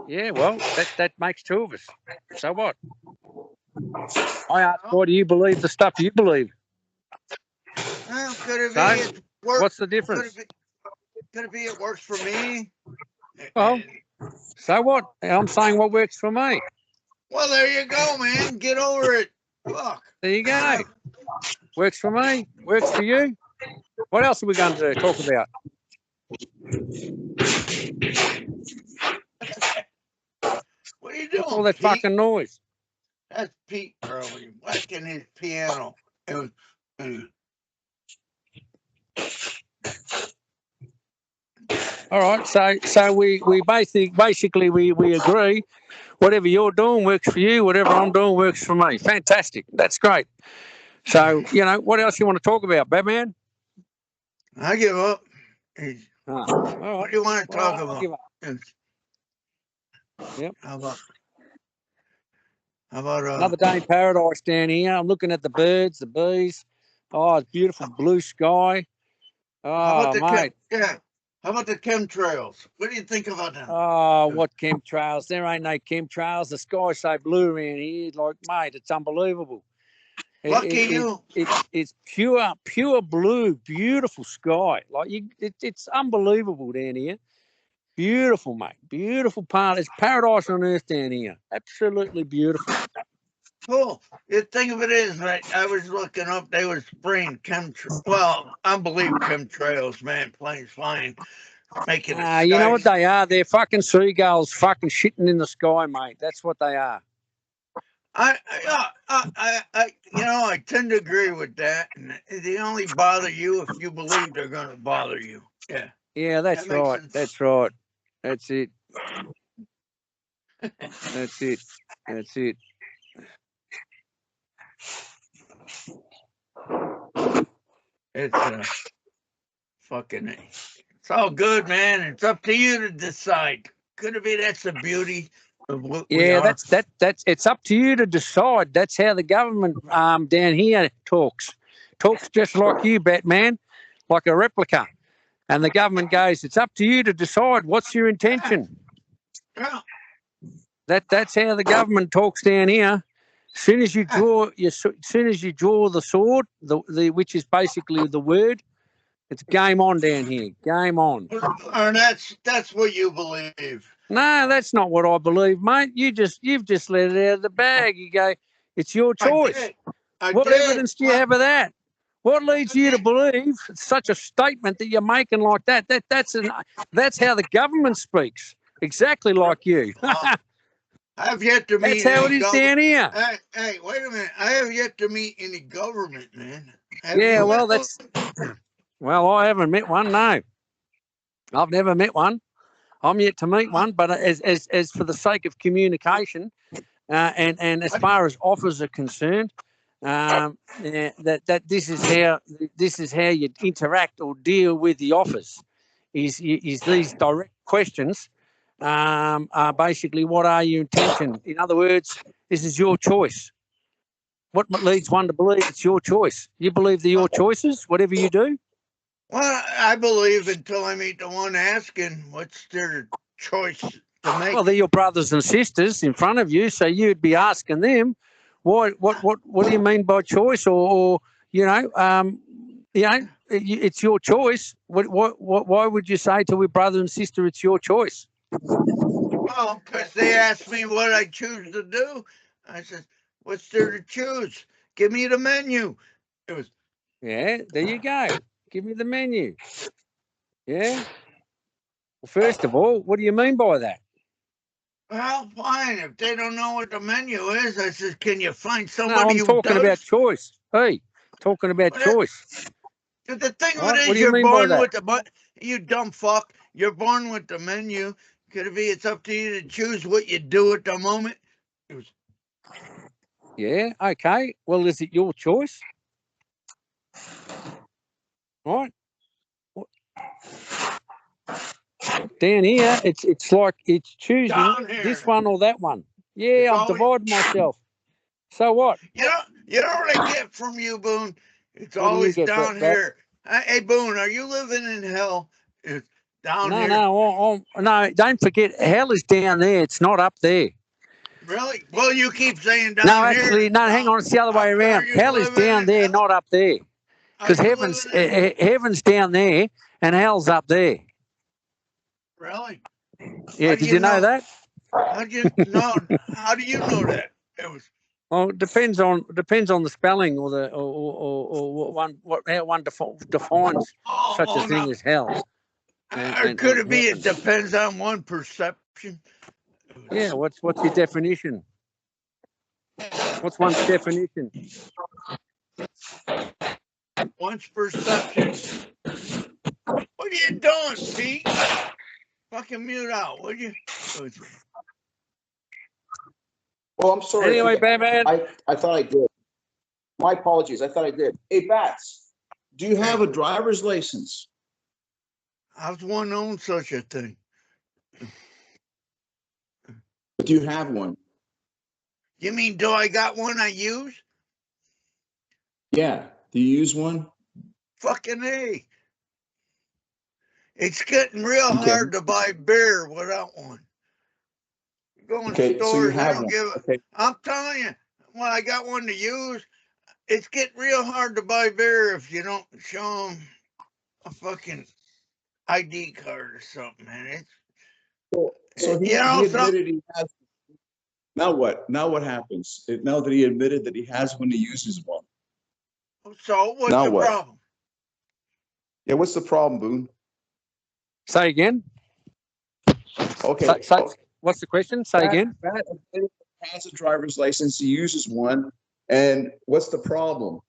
Yeah, well, that makes two of us. So what? I ask, why do you believe the stuff you believe? Well, what's the difference? Could it be it works for me? Well, so what? I'm saying what works for me. Well, there you go, man. Get over it. Look. There you go. Works for me. Works for you. What else are we going to talk about? What are you doing? All that Pete? fucking noise. That's Pete early whacking his piano. All right, so we basically we agree. Whatever you're doing works for you. Whatever I'm doing works for me. Fantastic. That's great. So what else you want to talk about, Batman? I give up. All right. What do you want to talk about? Give up. Yep. How about another day in paradise down here? I'm looking at the birds, the bees. Oh, it's beautiful blue sky. Oh, mate. How about the chemtrails? What do you think about them? Oh, what chemtrails? There ain't no chemtrails. The sky's so blue around here. Like, mate, it's unbelievable. Lucky you. It's pure blue, beautiful sky. Like it's unbelievable down here. Beautiful, mate. Beautiful part. It's paradise on earth down here. Absolutely beautiful. Cool. The thing of it is, right, I was looking up, they were spraying chemtrails. Well, I believe chemtrails, man, planes flying, making the sky. You know what they are? They're fucking seagulls fucking shitting in the sky, mate. That's what they are. I tend to agree with that. And they only bother you if you believe they're going to bother you. Yeah. Yeah, that's right. That's right. That's it. That's it. That's it. It's it's all good, man. It's up to you to decide. Could it be that's the beauty of what we are? that's it's up to you to decide. That's how the government down here talks just like you, Batman, like a replica. And the government goes, it's up to you to decide what's your intention. Yeah. That's how the government talks down here. As soon as you draw the sword, which is basically the word, it's game on down here. Game on. And that's what you believe. No, that's not what I believe, mate. You've just let it out of the bag. You go, it's your choice. What evidence do you have of that? What leads you to believe such a statement that you're making like that? That's how the government speaks. Exactly like you. I have yet to meet. That's how it is down here. Hey, wait a minute. I have yet to meet any government, man. Have Yeah, you well, met that's. Well, I haven't met one. No, I've never met one. I'm yet to meet one. But as for the sake of communication, and as far as offers are concerned, yeah, that this is how you interact or deal with the offers. Is these direct questions? Are basically, what are your intention? In other words, this is your choice. What leads one to believe it's your choice? You believe they're your choices, whatever you do? Well, I believe until I meet the one asking what's their choice to make. Well, they're your brothers and sisters in front of you, so you'd be asking them, what do you mean by choice? Or it's your choice. Why would you say to a brother and sister it's your choice? Well, because they asked me what I choose to do. I said, what's there to choose? Give me the menu. It was. Yeah, there you go. Give me the menu. Yeah. Well, first of all, what do you mean by that? Well, fine. If they don't know what the menu is, I said, can you find No, somebody I'm who talking does? about choice. Hey, talking about choice. The thing of Right? it What is, do you you're mean by born that? with the you dumb fuck. You're born with the menu. Could it be it's up to you to choose what you do at the moment? It was. Yeah, okay. Well, is it your choice? Right? Down here, it's like it's choosing Down here. this one or that one. Yeah, It's I've always. divided myself. So what? You know what I get from you, Boone? It's What do you always get, down Bat? here. Hey, Boone, are you living in hell? It's down No, here. no. Don't forget, hell is down there. It's not up there. Really? Well, you keep saying down No, here. actually, no. Hang on. It's the other way Are around. you Hell is living down in there, hell? not up there. Are Because you heaven's living in? heaven's down there and hell's up there. Really? Yeah. How do Did you know that? How do you know? How do you know that? It was. Well, it depends on the spelling or the or how one defines such a thing No. as hell Or and could it be? heaven. It depends on one perception. Yeah. What's your definition? What's one's definition? One's perception. What are you doing, Pete? Fucking mute out, would you? It was. Well, I'm sorry. Anyway, Batman. I thought I did. My apologies. I thought I did. Hey, Bats, do you have a driver's license? How's one own such a thing? Do you have one? You mean, do I got one I use? Yeah. Do you use one? Fucking A. It's getting real Okay. hard to buy beer without one. Go in Okay, stores, so you they have don't one. give a. Okay. I'm telling you, when I got one to use, it's getting real hard to buy beer if you don't show them a fucking ID card or something, man. It's So he admitted he has. Now what? Now what happens? Now that he admitted that he has one, he uses one. So what's Now the what? problem? Yeah, what's the problem, Boone? Say again. Okay. What's the question? Say again. Matt has a driver's license. He uses one. And what's the problem?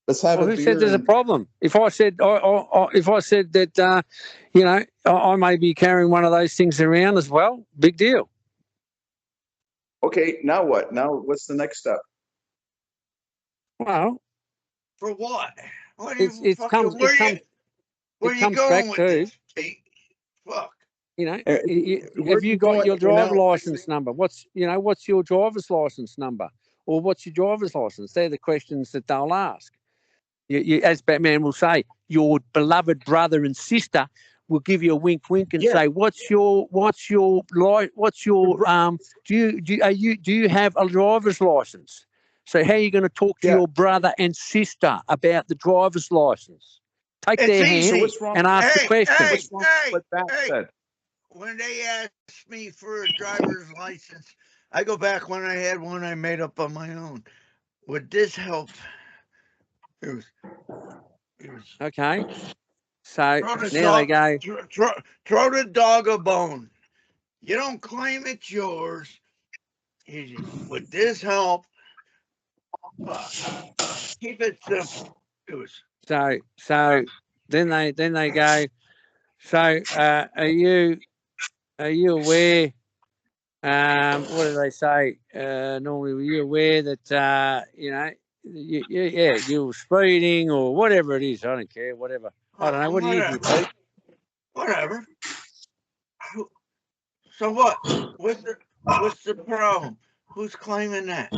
Let's have Well, a who beer. said there's a problem? If I said that, I may be carrying one of those things around as well, big deal. Okay, now what? Now what's the next step? Well, For what? What it comes going back with to, this, Pete? Fuck. Have you got your driver license number? What's your driver's license number? Or what's your driver's license? They're the questions that they'll ask. As Batman will say, your beloved brother and sister will give you a wink and say, do you have a driver's license? So how are you going to talk to your brother and sister about the driver's license? Take their hand and ask the question. What's wrong with what Bat said? When they ask me for a driver's license, I go back when I had one I made up on my own. Would this help? It was Okay. So throw now they go. throw the dog a bone. You don't claim it's yours. with this help, keep it simple. It was So then they go. So are you aware? What do they say? Normally, were you aware that you were speeding or whatever it is? I don't care. Whatever. I don't know. What do you do, Pete? Whatever. So what? What's the problem? Who's claiming that?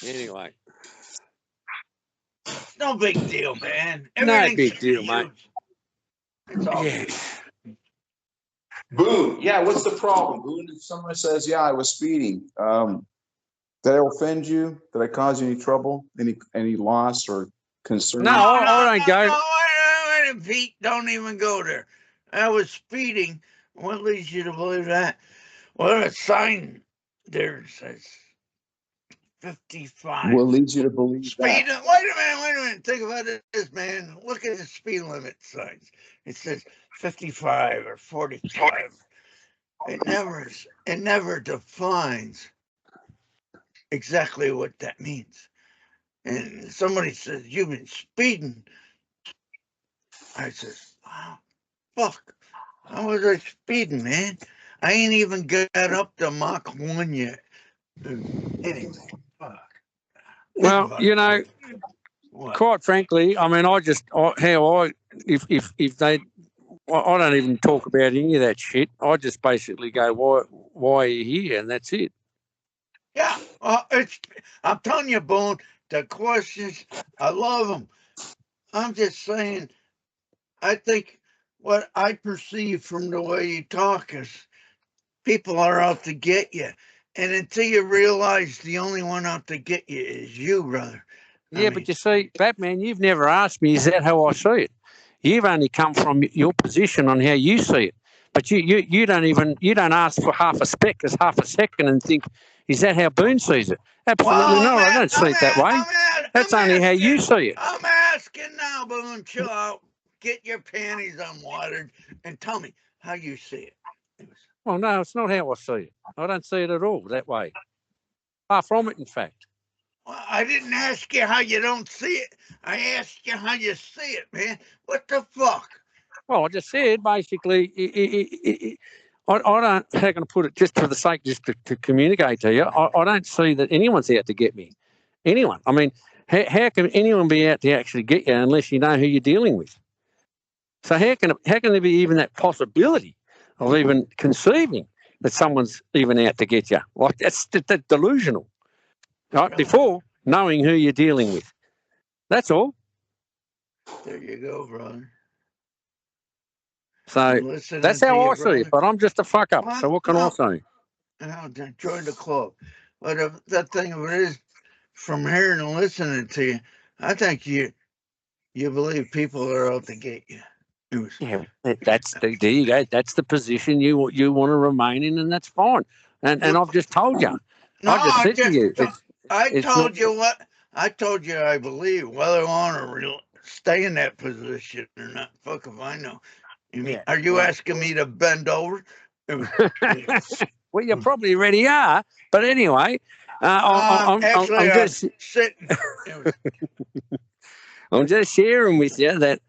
Anyway, No big deal, man. no big deal, mate. It's all Yeah. good. Boon, yeah, what's the problem? Boon, if someone says, yeah, I was speeding, did I offend you? Did I cause you any trouble? Any loss or concern? No, I don't go. No, Pete, don't even go there. I was speeding. What leads you to believe that? Well, a sign there says 55. What leads you to believe Speed. that? Wait a minute. Think about this, man. Look at the speed limit signs. It says 55 or 45. It never defines exactly what that means. And somebody says, you've been speeding. I says, oh, fuck. How was I speeding, man? I ain't even got up to Mach 1 yet. Anyway, fuck. Well, quite frankly, I mean, if they, I don't even talk about any of that shit. I just basically go, why are you here? And that's it. Yeah, I'm telling you, Boone, the questions, I love them. I'm just saying, I think what I perceive from the way you talk is people are out to get you. And until you realize the only one out to get you is you, brother. Yeah, but you see, Batman, you've never asked me, is that how I see it? You've only come from your position on how you see it. But you don't ask for half a second and think, is that how Boone sees it? Absolutely no, I don't see it that way. That's only how you see it. I'm asking now, Boone, chill out. Get your panties unwatered and tell me how you see it. Well, no, it's not how I see it. I don't see it at all that way. Far from it, in fact. Well, I didn't ask you how you don't see it. I asked you how you see it, man. What the fuck? Well, I just said, basically, I don't, how can I put it, just for the sake, just to communicate to you, I don't see that anyone's out to get me. Anyone. I mean, how can anyone be out to actually get you unless you know who you're dealing with? So how can there be even that possibility of even conceiving that someone's even out to get you? Like, that's delusional. Right? Before knowing who you're dealing with. That's all. There you go, brother. So that's how I see it, but I'm just a fuck up. So what can I say? Join the club. But the thing of it is, from hearing and listening to you, I think you believe people are out to get you. Yeah, that's there you go. That's the position you want to remain in, and that's fine. And I've just told you. No, I just said to you. I told you what I told you. I believe whether I want to stay in that position or not. Fuck if I know. Are you asking me to bend over? Well, you probably already are. But anyway, I'm just sitting. I'm just sharing with you that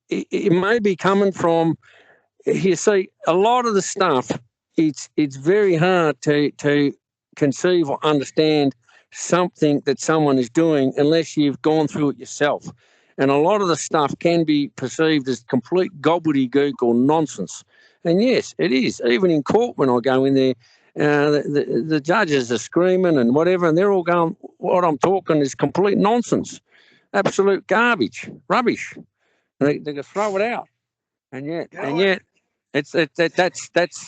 it may be coming from. You see, a lot of the stuff, it's very hard to conceive or understand something that someone is doing unless you've gone through it yourself. And a lot of the stuff can be perceived as complete gobbledygook or nonsense. And yes, it is. Even in court, when I go in there, the judges are screaming and whatever, and they're all going, what I'm talking is complete nonsense, absolute garbage, rubbish. They can throw it out. And yet, that's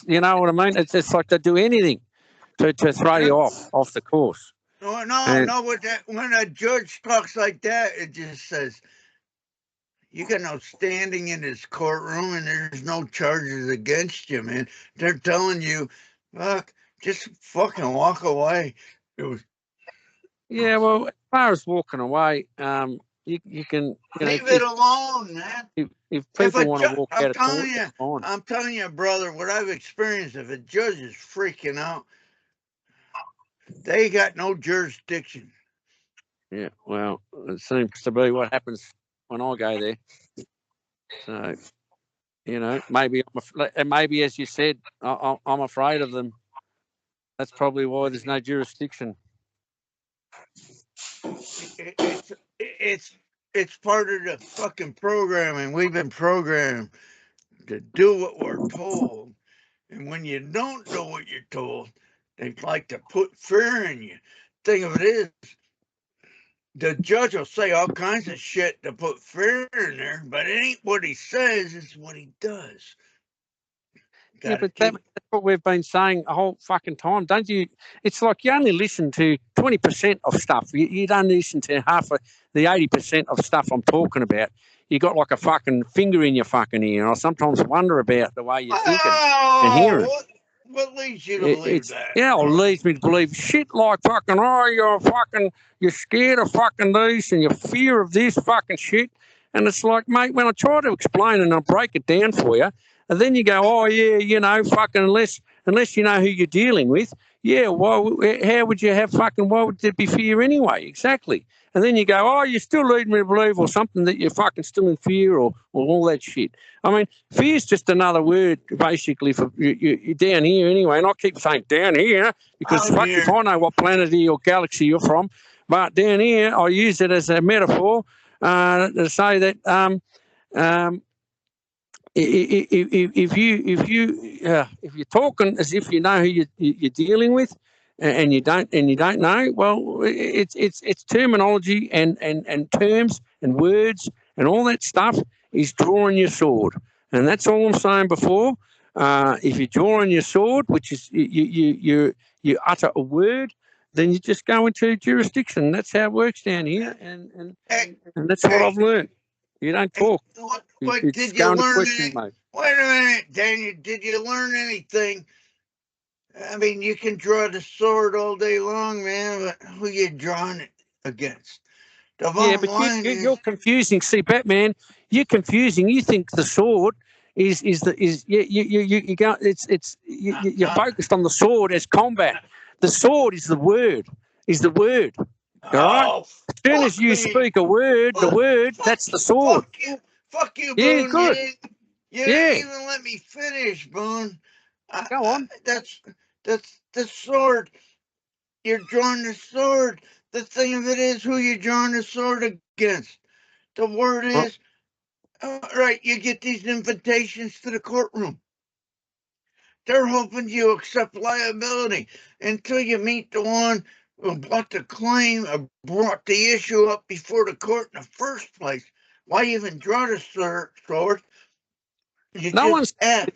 you know what I mean. It's like they do anything to throw you off the course. No. When a judge talks like that, it just says you got no standing in this courtroom, and there's no charges against you, man. They're telling you, fuck, just fucking walk away. Yeah, well, as far as walking away, You can, leave it alone, man. if people want to walk I'm out of court, telling you, that's fine. I'm telling you, brother, what I've experienced. If a judge is freaking out, they got no jurisdiction. Yeah, well, it seems to be what happens when I go there. So, maybe as you said, I'm afraid of them. That's probably why there's no jurisdiction. It's part of the fucking programming. We've been programmed to do what we're told, and when you don't do what you're told, they like to put fear in you. Thing of it is, the judge will say all kinds of shit to put fear in there, but it ain't what he says, it's what he does. Yeah, but that's what we've been saying the whole fucking time, don't you? It's like you only listen to 20% of stuff. You don't listen to half of the 80% of stuff I'm talking about. You got like a fucking finger in your fucking ear. And I sometimes wonder about the way you're thinking and hearing. What leads you to believe that? Yeah, it leads me to believe shit like fucking, you're scared of fucking this and you're fear of this fucking shit. And it's like, mate, when I try to explain and I break it down for you, and then you go, oh, yeah, fucking unless you know who you're dealing with, yeah, how would you have fucking, why would there be fear anyway? Exactly. And then you go, oh, you're still leading me to believe or something that you're fucking still in fear or all that shit. I mean, fear is just another word basically for you're down here anyway. And I keep saying down here because fuck if I know what planet or galaxy you're from. But down here, I use it as a metaphor to say that if you're talking as if you know who you're dealing with, and you don't know, well, it's terminology and terms and words and all that stuff is drawing your sword, and that's all I'm saying before. If you're drawing your sword, which is you utter a word, then you just go into jurisdiction. That's how it works down here, and that's what I've learned. You don't talk. What did you learn? Wait a minute, Daniel. Did you learn anything? I mean, you can draw the sword all day long, man, but who you drawing it against? The bottom line is you're confusing. See, Batman, you're confusing. You think the sword you're focused on the sword as combat. The sword is the word. All right. As soon as you speak a word, the word, that's the sword. Fuck you, Yeah, Boone. good. You didn't even let me finish, Boone. Go on. That's the sword. You're drawing the sword. The thing of it is who you're drawing the sword against. The word is, right, you get these invitations to the courtroom. They're hoping you accept liability until you meet the one who brought the claim or brought the issue up before the court in the first place. Why even draw the sword? You no one's ask.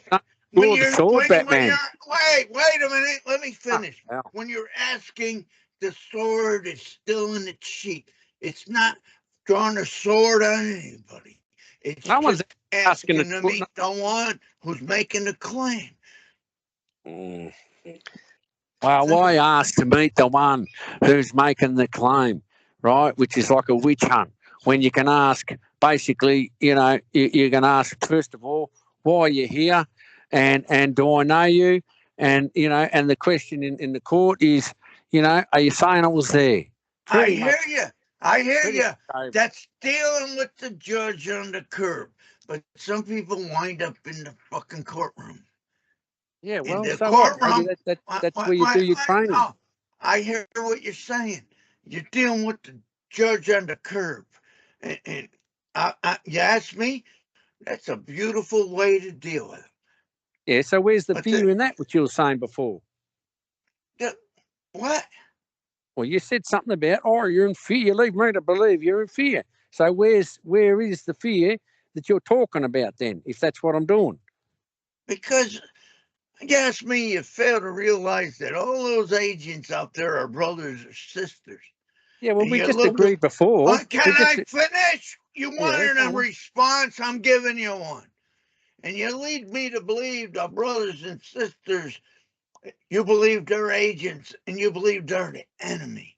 Wait a minute. Let me finish. When you're asking, the sword is still in the sheath. It's not drawing a sword on anybody. It's no one's asking to meet the one who's making the claim. Well, why ask to meet the one who's making the claim, right? Which is like a witch hunt. When you can ask, basically, you can ask first of all, why are you here, and do I know you, and and the question in the court is, are you saying I was there? I hear you. That's dealing with the judge on the curb, but some people wind up in the fucking courtroom. Yeah, well, so courtroom, that's where you do your training. I hear what you're saying. You're dealing with the judge on the curb, and you ask me, that's a beautiful way to deal with it. Yeah, so where's the fear in that, which you were saying before? What? Well, you said something about, you're in fear. You leave me to believe you're in fear. So where is the fear that you're talking about then, if that's what I'm doing? Because you ask me, you fail to realize that all those agents out there are brothers or sisters. Yeah, well, we just agreed before. Can I finish? You wanted a response? I'm giving you one. And you lead me to believe the brothers and sisters, you believe they're agents and you believe they're the enemy.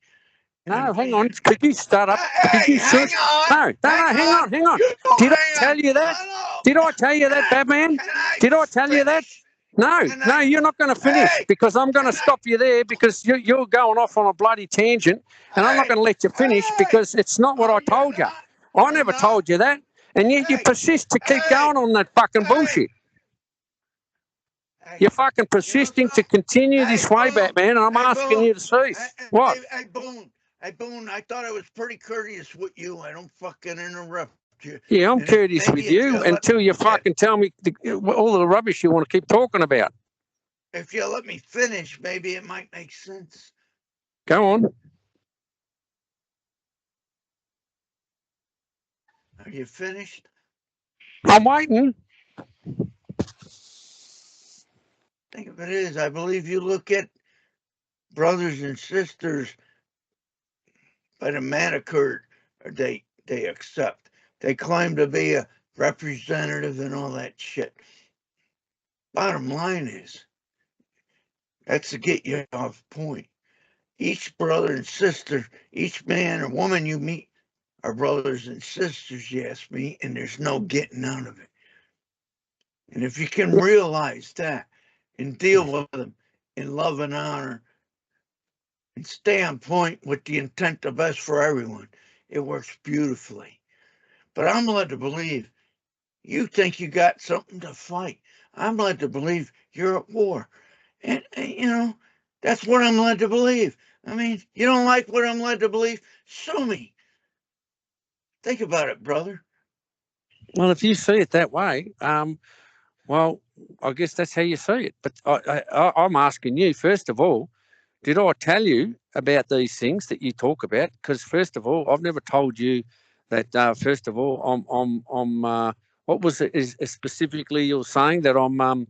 No, hang on. Could you start up? Could Hey, you hang shush? on. No, hang on. You don't Did I hang tell on. you that? Hello. Did I tell you that, Batman? Did I tell you that? Finish? No, Can no, I- you're not going to finish Hey, because I'm going to can I- stop you there because you're going off on a bloody tangent and I'm not Hey, going to let you finish hey. because it's not what No, I told you. you're I not. never You're told you that. And yet you Hey, persist to keep hey, going on that fucking hey. bullshit. Hey, You're fucking you know persisting to something? continue Hey, this way, Boone. Batman, and I'm Hey, asking Boone. you to cease. What? Hey, Boone. Hey, Boone, I thought I was pretty courteous with you. I don't fucking interrupt you. Yeah, I'm And if, courteous maybe with if you let, until you fucking tell me all the rubbish you want to keep talking about. if you let me finish, maybe it might make sense. Go on. Are you finished? I'm waiting. Think of it is, I believe you look at brothers and sisters by the manicure they accept. They claim to be a representative and all that shit. Bottom line is, that's to get you off point. Each brother and sister, each man or woman you meet are brothers and sisters, you ask me, and there's no getting out of it. And if you can realize that and deal with them in love and honor and stay on point with the intent of best for everyone, it works beautifully. But I'm led to believe you think you got something to fight. I'm led to believe you're at war. And you know, that's what I'm led to believe. I mean, you don't like what I'm led to believe? Sue me. Think about it, brother. Well, if you see it that way, well, I guess that's how you see it. But I'm asking you, first of all, did I tell you about these things that you talk about? Because first of all, I've never told you that. First of all, I'm what was it is specifically you're saying that I'm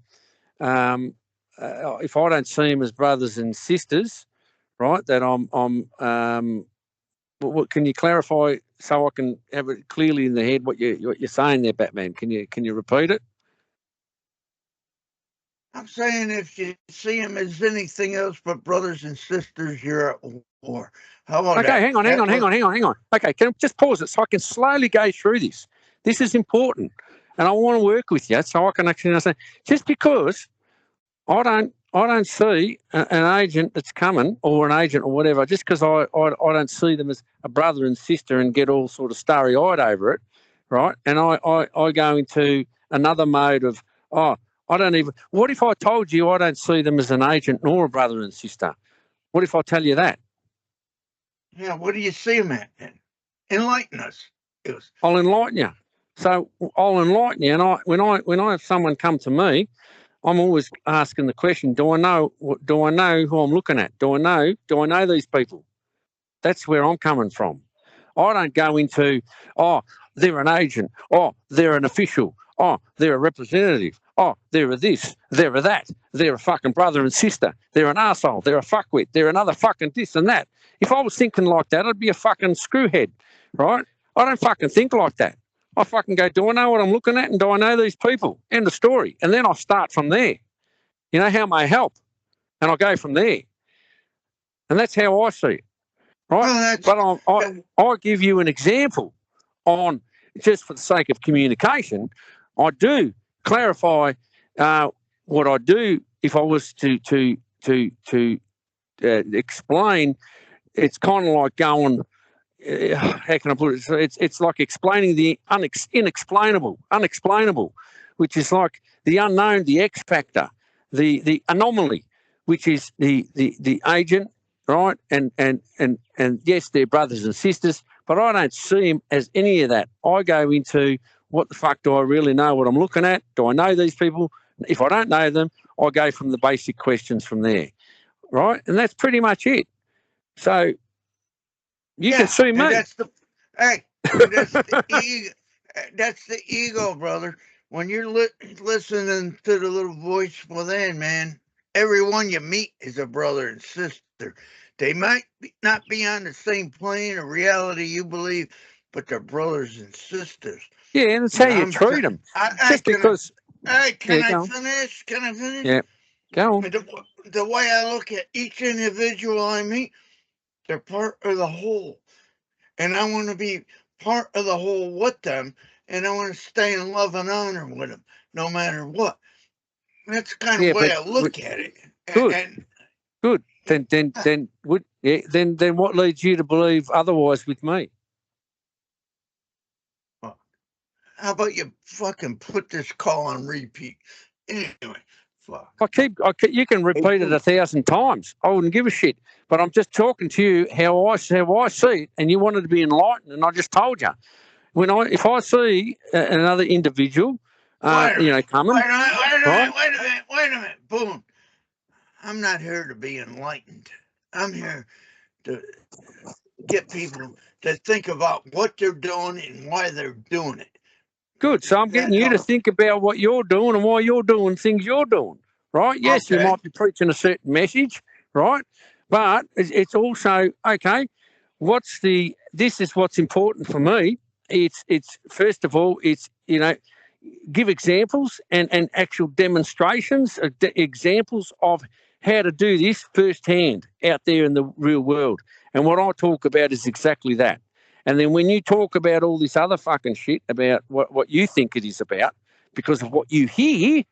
if I don't see them as brothers and sisters, right? That what can you clarify so I can have it clearly in the head what you're saying there, Batman? Can you repeat it? I'm saying if you see them as anything else but brothers and sisters, you're at war. How about Okay, that? hang on. Okay, can I just pause it so I can slowly go through this? This is important, and I want to work with you so I can actually understand. Just because I don't see an agent that's coming or an agent or whatever, just because I don't see them as a brother and sister and get all sort of starry-eyed over it, right? And I go into another mode of, oh, I don't even, what if I told you I don't see them as an agent nor a brother and sister? What if I tell you that? Yeah, what do you see them at then? Enlighten us. I'll enlighten you. So I'll enlighten you. And when I have someone come to me, I'm always asking the question: Do I know who I'm looking at? Do I know these people? That's where I'm coming from. I don't go into, oh, they're an agent. Oh, they're an official. Oh, they're a representative. Oh, they're a this. They're a that. They're a fucking brother and sister. They're an arsehole. They're a fuckwit. They're another fucking this and that. If I was thinking like that, I'd be a fucking screwhead, right? I don't fucking think like that. I fucking go, do I know what I'm looking at and do I know these people? End of story. And then I start from there. You know, how may I help? And I go from there. And that's how I see it, right? Well, But I'll give you an example on, just for the sake of communication, I do clarify what I do if I was to explain. It's kind of like going, how can I put it? So it's like explaining the unexplainable, which is like the unknown, the X factor, the anomaly, which is the agent, right? And yes, they're brothers and sisters, but I don't see them as any of that. I go into, what the fuck do I really know what I'm looking at? Do I know these people? If I don't know them, I go from the basic questions from there, right? And that's pretty much it. So you can see me. That's the ego. That's the ego, brother. When you're listening to the little voice within, man, everyone you meet is a brother and sister. They might not be on the same plane of reality you believe, but they're brothers and sisters. Yeah, and it's how you treat them. Just because. Can I finish? Can I finish? Yeah, go on. The way I look at each individual I meet, They're part of the whole. And I want to be part of the whole with them. And I want to stay in love and honor with them, no matter what. That's the kind of way I look at it. Good. Good. Then what leads you to believe otherwise with me? How about you fucking put this call on repeat? Anyway, fuck. You can repeat it 1,000 times. I wouldn't give a shit. But I'm just talking to you how I see it, and you wanted to be enlightened, and I just told you. If I see another individual, coming, Wait a minute, Boon. I'm not here to be enlightened. I'm here to get people to think about what they're doing and why they're doing it. Good. So I'm getting you to think about what you're doing and why you're doing things you're doing, right? Yes, you might be preaching a certain message, right? But it's also, okay, this is what's important for me. It's first of all, it's, give examples and actual demonstrations, examples of how to do this firsthand out there in the real world. And what I talk about is exactly that. And then when you talk about all this other fucking shit about what you think it is about, because of what you hear,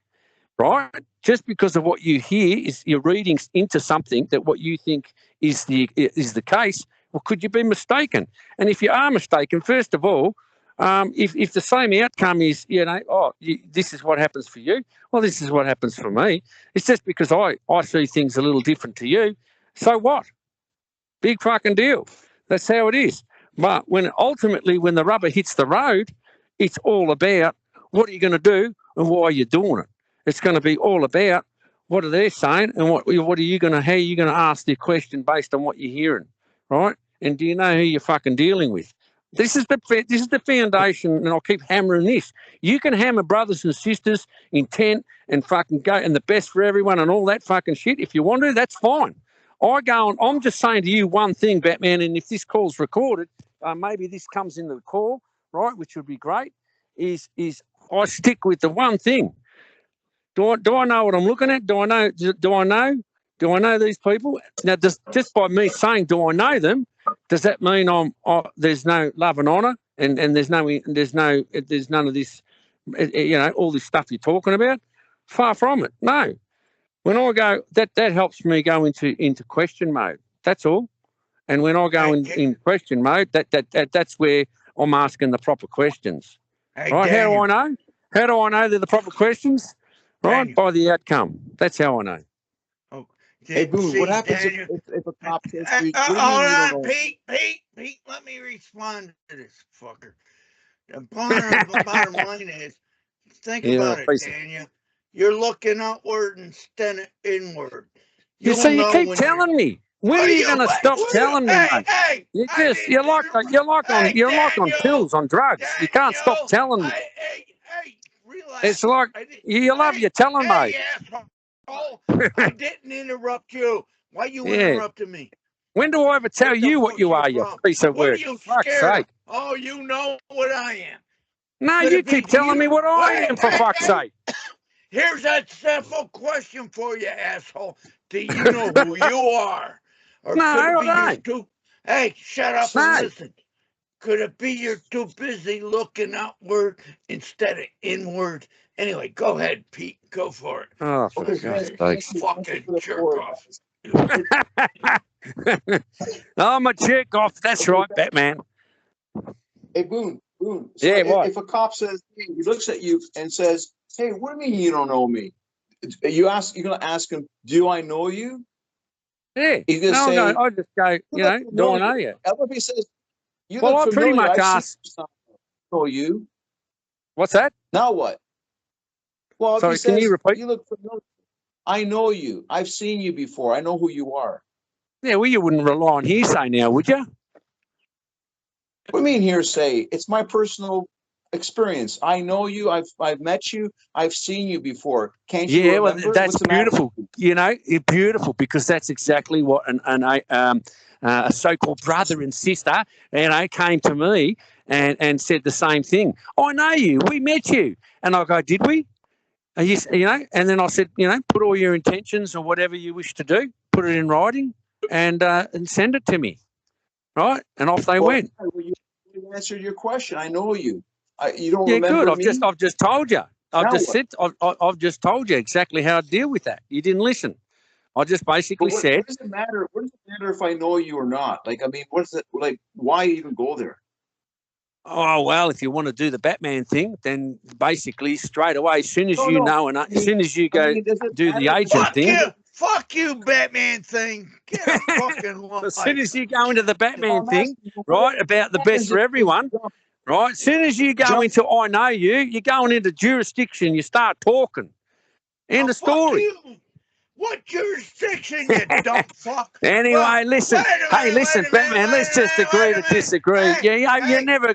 right? Just because of what you hear is you're reading into something that what you think is the case. Well, could you be mistaken? And if you are mistaken, first of all, if the same outcome is, this is what happens for you, well, this is what happens for me. It's just because I see things a little different to you. So what? Big fucking deal. That's how it is. But when the rubber hits the road, it's all about what are you going to do and why are you doing it. It's going to be all about what are they saying and how are you going to ask the question based on what you're hearing, right? And do you know who you're fucking dealing with? This is the foundation, and I'll keep hammering this. You can hammer brothers and sisters, intent, and fucking go and the best for everyone and all that fucking shit. If you want to, that's fine. I'm just saying to you one thing, Batman, and if this call's recorded, maybe this comes in the call, right, which would be great, is I stick with the one thing. Do I know what I'm looking at? Do I know these people? Now, just by me saying, do I know them? Does that mean there's no love and honor, and there's none of this, all this stuff you're talking about? Far from it. No. When I go, that helps me go into question mode. That's all. And when I go in question mode, that's where I'm asking the proper questions. Right? Daniel. How do I know? How do I know they're the proper questions? Right? Daniel. By the outcome. That's how I know. Oh, hey, Boon, what happens if a cop says to you, hold on, Pete, let me respond to this fucker. The bottom line is, think about it, Daniel. You're looking outward instead of inward. You keep telling me. When are you going to stop telling me, mate? Hey, you're like on pills, on drugs. You can't stop telling me. Hey, relax. It's like you love your telling, mate. I didn't interrupt you. Why you interrupting me? When do I ever tell you what you are, you piece of work? For fuck's sake. Oh, you know what I am. No, you keep telling me what I am, for fuck's sake. Here's that simple question for you, asshole. Do you know who you are? Or no, I don't. Hey, shut up and listen. Could it be you're too busy looking outward instead of inward? Anyway, go ahead, Pete. Go for it. Oh, for God's sake. Fucking jerk off. I'm a jerk off. That's right, Batman. Hey, Boon. So if a cop says, he looks at you and says, hey, what do you mean you don't know me? You're going to ask him, do I know you? Yeah. He's going to say, no, I just go, do I know you? If he says, you well, look I pretty much ask. Know you. What's that? Now what? Well, sorry, can you repeat? You look familiar. I know you. I've seen you before. I know who you are. Yeah, well, you wouldn't rely on hearsay now, would you? What do you mean hearsay? It's my personal experience. I know you. I've met you. I've seen you before. Can't you remember? Well, that's beautiful. It's beautiful because that's exactly what a so-called brother and sister, came to me and said the same thing. I know you. We met you. And I go, did we? And then I said, put all your intentions or whatever you wish to do, put it in writing and send it to me. right? And off they went. Well, you answered your question. I know you. You don't Yeah, remember good. me? I've just told you. Now what? I've just told you exactly how to deal with that. You didn't listen. I just basically But said, what does it matter? What does it matter if I know you or not? Like, I mean, what's it like? Why even go there? oh well, if you want to do the Batman thing, then basically straight away, as soon as No, you no. know, and as soon as you go does it do the matter? agent thing, Fuck you, Batman thing. Get a fucking life. as soon as you go into the Batman I'm thing, asking you, right, about the best for everyone, right? As soon as you go Jump. into I know you, you're going into jurisdiction. You start talking. End of Fuck story. you. What jurisdiction, you dumb fuck? Anyway, Well, listen. wait a Hey, minute, listen, wait a minute, Batman. wait Let's a just minute, agree wait to a minute. disagree. Hey, You're never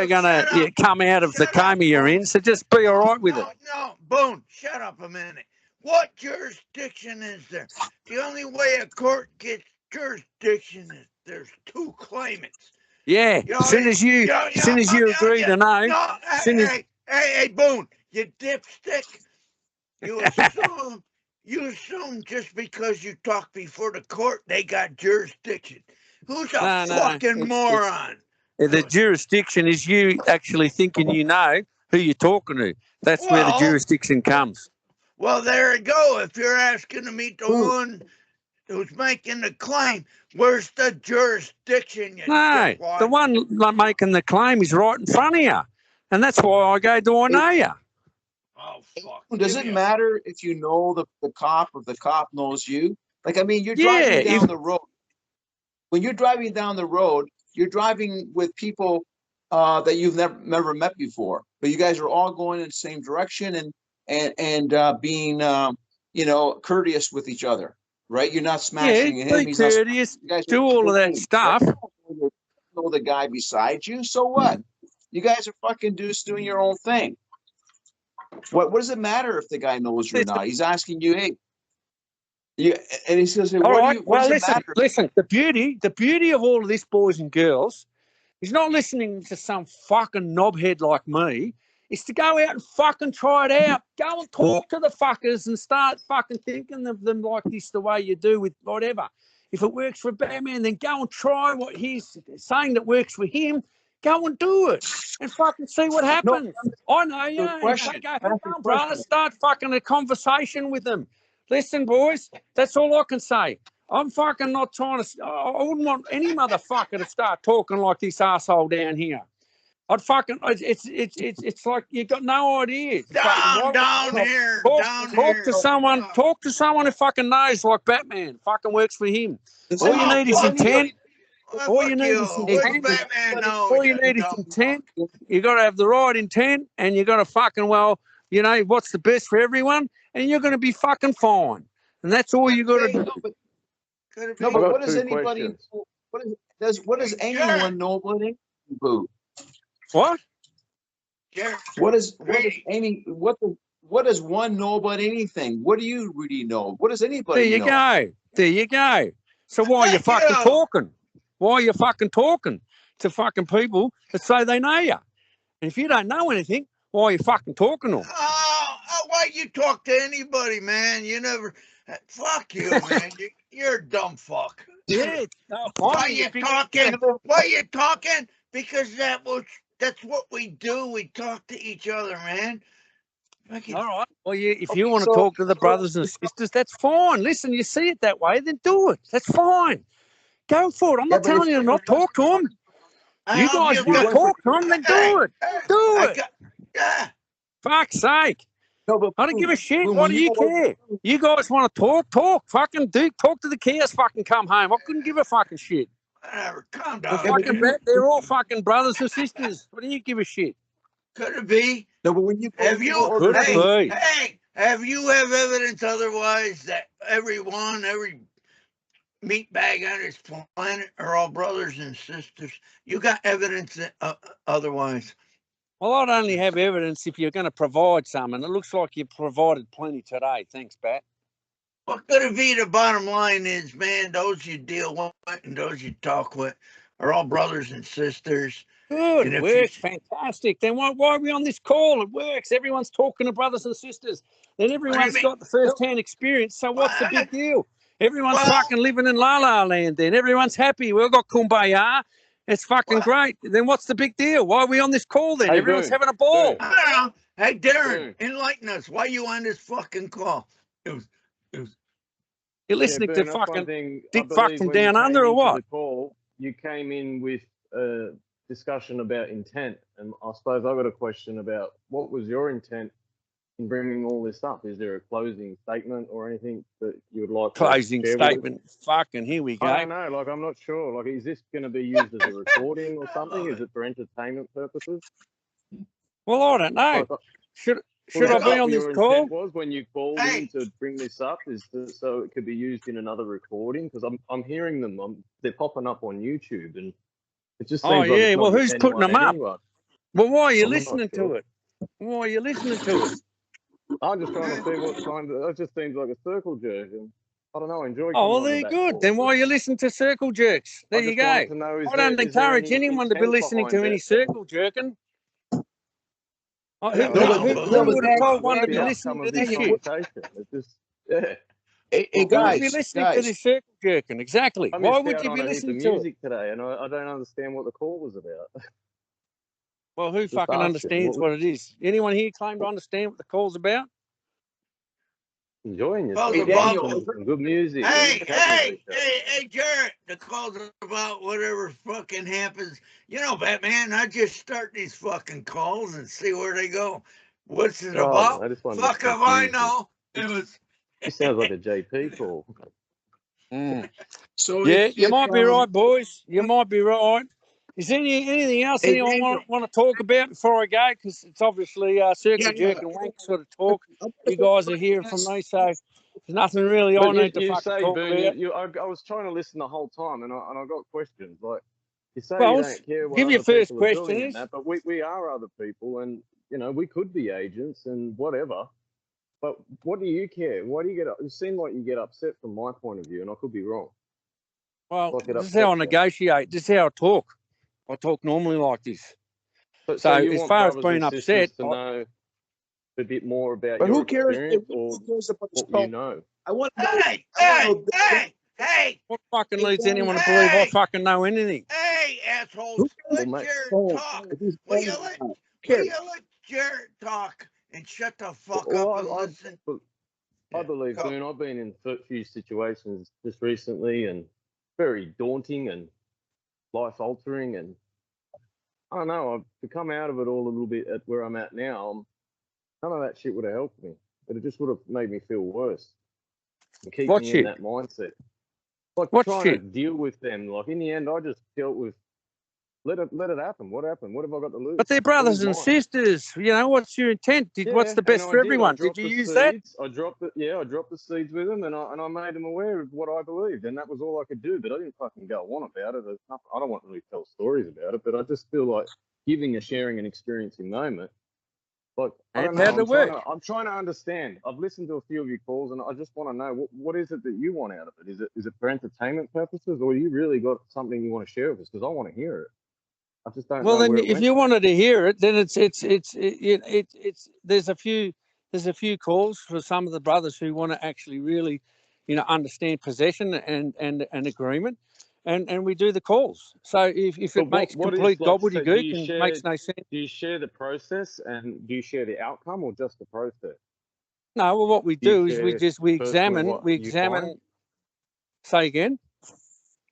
gonna, shut up. come out of the Shut up, coma you're Boone. in. So just be all right with it. No, Boone, shut up a minute. What jurisdiction is there? The only way a court gets jurisdiction is there's two claimants. Yeah. As soon as you agree to know. No, hey, Boone, you dipstick. You assume just because you talk before the court, they got jurisdiction. Who's a fucking moron? The jurisdiction is you actually thinking you know who you're talking to. That's where the jurisdiction comes. Well, there you go. If you're asking to meet the one who's making the claim, where's the jurisdiction? No, the one making the claim is right in front of you. And that's why I go, do I know you? Oh, fuck. Does it matter if you know the cop or the cop knows you? Like, I mean, you're driving down the road. When you're driving down the road, you're driving with people that you've never met before, but you guys are all going in the same direction and being courteous with each other, right? You're not smashing him. Be courteous. Do all of that stuff. You know the guy beside you. So what? You guys are fucking doing your own thing. What does it matter if the guy knows you or not? He's asking you, hey. And he says, listen. The beauty of all of this, boys and girls, is not listening to some fucking knobhead like me. Is to go out and fucking try it out. Go and talk to the fuckers and start fucking thinking of them like this, the way you do with whatever. If it works for Batman, then go and try what he's saying that works for him. Go and do it and fucking see what happens. I know you. Go, brother, start fucking a conversation with them. Listen, boys, that's all I can say. I'm fucking not trying to. I wouldn't want any motherfucker to start talking like this asshole down here. I'd fucking. It's like you got no idea. Down here. Talk to someone. Talk to someone who fucking knows, like Batman. Fucking works for him. All you need is intent. All you need is intent. All you need is intent. You got to have the right intent, and you got to fucking what's the best for everyone, and you're going to be fucking fine. And that's all you got to do. No, but what does anybody? What does anyone know about anything, Boo? What? What does one know about anything? What do you really know? What does anybody know? There you go. So why are you fucking talking? Why are you fucking talking to fucking people that say they know you? And if you don't know anything, why are you fucking talking to them? Why you talk to anybody, man? You never. Fuck you, man. You're a dumb fuck. Yeah. Why you talking? Why you talking? Because that's what we do. We talk to each other, man. All right. Well, if you want to talk to the brothers and sisters, that's fine. Listen, you see it that way, then do it. That's fine. Go for it. I'm not telling you to not talk to them. You guys want to talk to them, then do it. Do it. Fuck's sake. No, I don't give a shit. What do you care? You guys want to talk. Fucking talk to the cows. Fucking come home. I couldn't give a fucking shit. Whatever. Calm down. They're all fucking brothers and sisters. What do you give a shit? Could it be? No, but when you have you have evidence otherwise that every meat bag on this planet are all brothers and sisters? You got evidence otherwise? Well, I'd only have evidence if you're going to provide some, and it looks like you provided plenty today. Thanks, Bat. What could it be? The bottom line is, man, those you deal with and those you talk with are all brothers and sisters. Good, it works, fantastic. Then why are we on this call? It works. Everyone's talking to brothers and sisters. Then everyone's got the first-hand experience. So what's the big deal? Everyone's Well- fucking living in La La Land then. Everyone's happy. We've got kumbaya. It's fucking great. Then what's the big deal? Why are we on this call then? Hey, Everyone's Boon. having a ball. Boon. I don't know. Hey, Darren, Boon. enlighten us. Why you on this fucking call? You're Yeah, listening Boon, to that's one fucking thing. I Dick believe fucking when you Down Under came or into what? the call, you came in with a discussion about intent, and I suppose I've got a question about what was your intent in bringing all this up? Is there a closing statement or anything that you would like Closing to share with us? statement. Fucking here we go. I don't know. Like, I'm not sure. Like, is this going to be used as a recording or something? Is it for entertainment purposes? Well, I don't know. Like, Should was I that be what on this your call? intent was when you called Hey. in to bring this up? Is so it could be used in another recording? Because I'm hearing them. They're popping up on YouTube, and it just seems Oh, like yeah. it's Well, not who's just putting anyone them and up? anyone. Well, why are you I'm not listening to sure. it? Why are you listening to it? I'm just trying to see what kind of. It just seems like a circle jerk, and I don't know. I enjoy. Oh, well, coming on the they're back good. door, Then but why are you listening to circle jerks? There I you just go. wanted to know: I don't is there encourage any anyone to be intent listening to behind any it? circle jerking. Who Yeah, No, but- would have Dad, told one What's to be the listening outcome to of this this shit? conversation? It's just, yeah. Hey, Who would be guys, listening to this circle jerking? Exactly. I Why missed would out you on be a heap of listening to it? music today, and I don't understand what the call was about. Well, who Just fucking asking. understands what it is? Anyone here claim to understand what the call's about? Enjoying Well, yourself. the Listening Bible- to some good music. Hey, and chatting with each other. hey, Jarrett, the calls about whatever fucking happens. You know, Batman, I just start these fucking calls and see where they go. What's it Oh, about? I just wanted Fuck to if I confuse you. know. It was. This sounds like a JP call. So Yeah, it's you might be um, right, boys. You might be right. Is there anything else Hey, anyone Daniel. want to talk about before I go? Because it's obviously circle Yeah, jerk and wank sort of talk. You guys are hearing from me, so there's nothing really I But need to you fucking say, talk Boon, about. I was trying to listen the whole time, and I got questions. Like, you say Well, you don't care what give your other first people are question doing and is. that, but we are other people, and you know we could be agents and whatever. But what do you care? Why do you get? It seems like you get upset from my point of view, and I could be wrong. Well, Like it this is how I upsets you. negotiate. This is how I talk. I talk normally like this. But So you as want far as brothers being and upset, sisters to know a bit more about but your who cares? experience Who or cares about the what you spell? know. I want to know. Hey, I hey, wanna know- hey, what fucking Hey, leads Daniel. anyone to believe I Hey. fucking know anything? hey, assholes, Who let Well, mate, Jared Oh, talk. if he's Will you playing let, now. will Cares. you let Jared talk and shut the fuck well, up and listen? I believe, Go. Boon, I've been in a few situations just recently and very daunting and life altering. And I don't know, to come out of it all a little bit at where I'm at now, none of that shit would have helped me, but it just would have made me feel worse and keep What me shit? in that mindset. Like What trying shit? to deal with them. Like in the end, I just dealt with let it happen. What happened? What have I got to lose? But they're It brothers was and mine. sisters. You know, what's your intent? What's the best and for I did. everyone? I Did dropped you the use that? seeds. I dropped the seeds with them, and I made them aware of what I believed, and that was all I could do. But I didn't fucking go on about it. There's nothing, I don't want to really tell stories about it, but I just feel like giving a sharing and experiencing moment. Like I don't And know. how'd it work? I'm trying to understand. I've listened to a few of your calls, and I just want to know what is it that you want out of it? Is it for entertainment purposes, or you really got something you want to share with us? Because I want to hear it. I just don't Well, know then, where it if went. you wanted to hear it, then it's there's a few calls for some of the brothers who want to actually really, understand possession and agreement, and we do the calls. So if But it makes what is complete like? So do gobbledygook you and share? makes no sense, Do you share the process and do you share the outcome or just the process? no. Well, what we Do you do is we personally examine. what you find? Say again.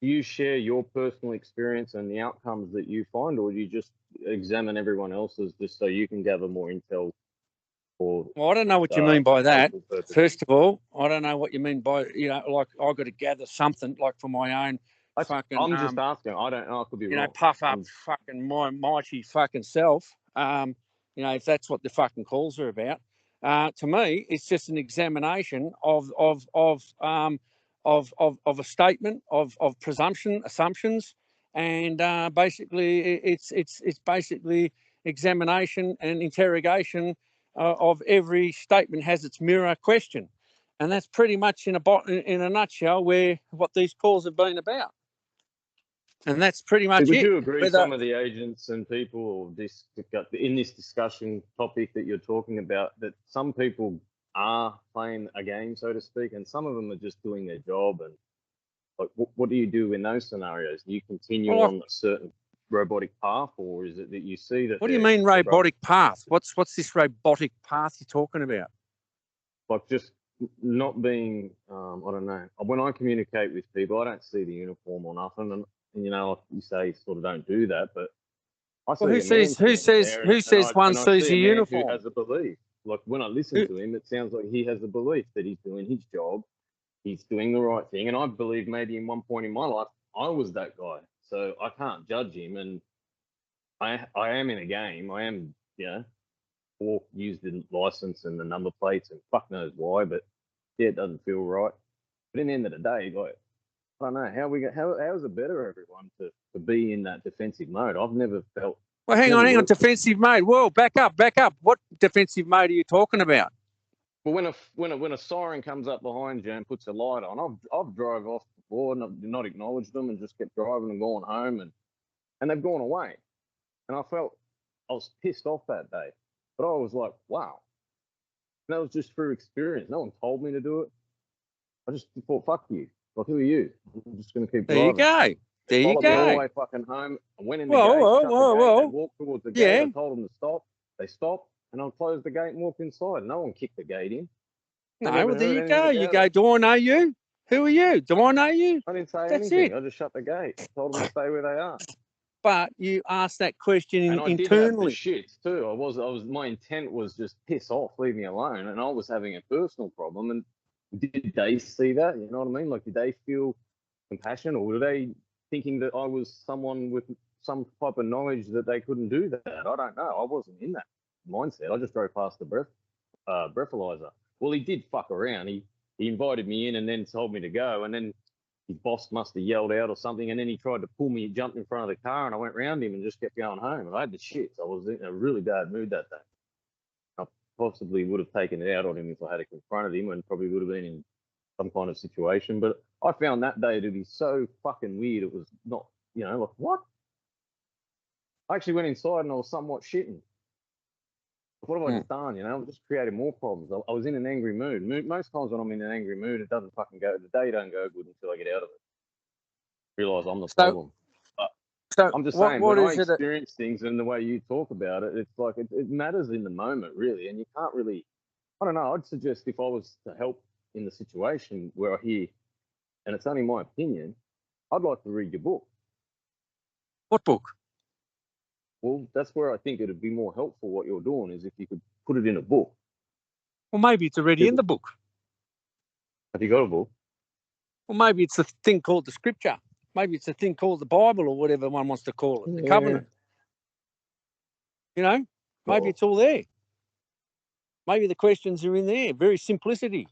Do you share your personal experience and the outcomes that you find, or do you just examine everyone else's just so you can gather more intel for Well, I don't know what you mean by that. local purposes? First of all, I don't know what you mean by like I've got to gather something like for my own fucking. I'm just asking. I don't know. I could be wrong. Puff up fucking my mighty fucking self. If that's what the fucking calls are about. To me, it's just an examination of a statement of presumption, assumptions, and basically it's basically examination and interrogation of every statement has its mirror question, and that's pretty much in a nutshell where what these calls have been about. And that's pretty much Would it. you agree Whether- some of the agents and people in this discussion topic that you're talking about, that some people are playing a game, so to speak, and some of them are just doing their job. And like, what do you do in those scenarios? Do you continue Well, on a certain robotic path, or is it that you see that what do you mean they're robotic path? What's this robotic path you're talking about? like just not being, I don't know. When I communicate with people, I don't see the uniform or nothing, and you know, like you say, sort of don't do that, but I see Well, a man standing there, who says one and I sees see a a man who uniform? has a belief. Like when I listen Who, to him, it sounds like he has a belief that he's doing his job, he's doing the right thing, and I believe maybe in one point in my life I was that guy, so I can't judge him, and I am in a game, I am, you know, or use the license and the number plates and fuck knows why, but yeah, it doesn't feel right. But in the end of the day, like, I don't know how is it better, everyone, to be in that defensive mode? I've never felt. well, hang on, defensive mode. Whoa, back up. What defensive mode are you talking about? Well, when a siren comes up behind you and puts a light on, I've drove off before and not acknowledged them and just kept driving and going home, and they've gone away, and I was pissed off that day, but I was like, wow, and that was just through experience. No one told me to do it. I just thought, fuck you. Like, who are you? I'm just going to keep driving. There you go. They followed me all the way fucking home. I went in the gate, shut the gate, and walked towards the gate. I told them to stop. They stopped, and I closed the gate and walked inside. No one kicked the gate in. No, well, there you go. You go, do I know you? Who are you? Do I know you? I didn't say That's anything. it. I just shut the gate. Told them to stay where they are. But you asked that question And I internally. did have the shits too. My intent was just piss off, leave me alone. And I was having a personal problem. And did they see that? You know what I mean? Like, did they feel compassion, or were they thinking that I was someone with some type of knowledge that they couldn't do that? I don't know. I wasn't in that mindset. I just drove past the breathalyzer. Well, he did fuck around. He invited me in and then told me to go. And then his boss must have yelled out or something. And then he tried to pull me, jumped in front of the car, and I went round him and just kept going home. And I had the shits. I was in a really bad mood that day. I possibly would have taken it out on him if I had confronted him, and probably would have been in some kind of situation. But I found that day to be so fucking weird. It was not, you know, like, what? I actually went inside and I was somewhat shitting. What have I just done? You know, I just created more problems. I was in an angry mood. Most times when I'm in an angry mood, it doesn't fucking go. The day don't go good until I get out of it. Realize I'm the problem. So I'm just saying, when I experience things and the way you talk about it, it's like it matters in the moment, really. And you can't really, I don't know. I'd suggest if I was to help in the situation where I hear, and it's only my opinion, I'd like to read your book. What book? Well, that's where I think it'd be more helpful. What you're doing is if you could put it in a book. Well, maybe it's already in the book. Have you got a book? Well, maybe it's a thing called the scripture. Maybe it's a thing called the Bible, or whatever one wants to call it, the covenant. You know, maybe it's all there. Maybe the questions are in there. Very simplicity.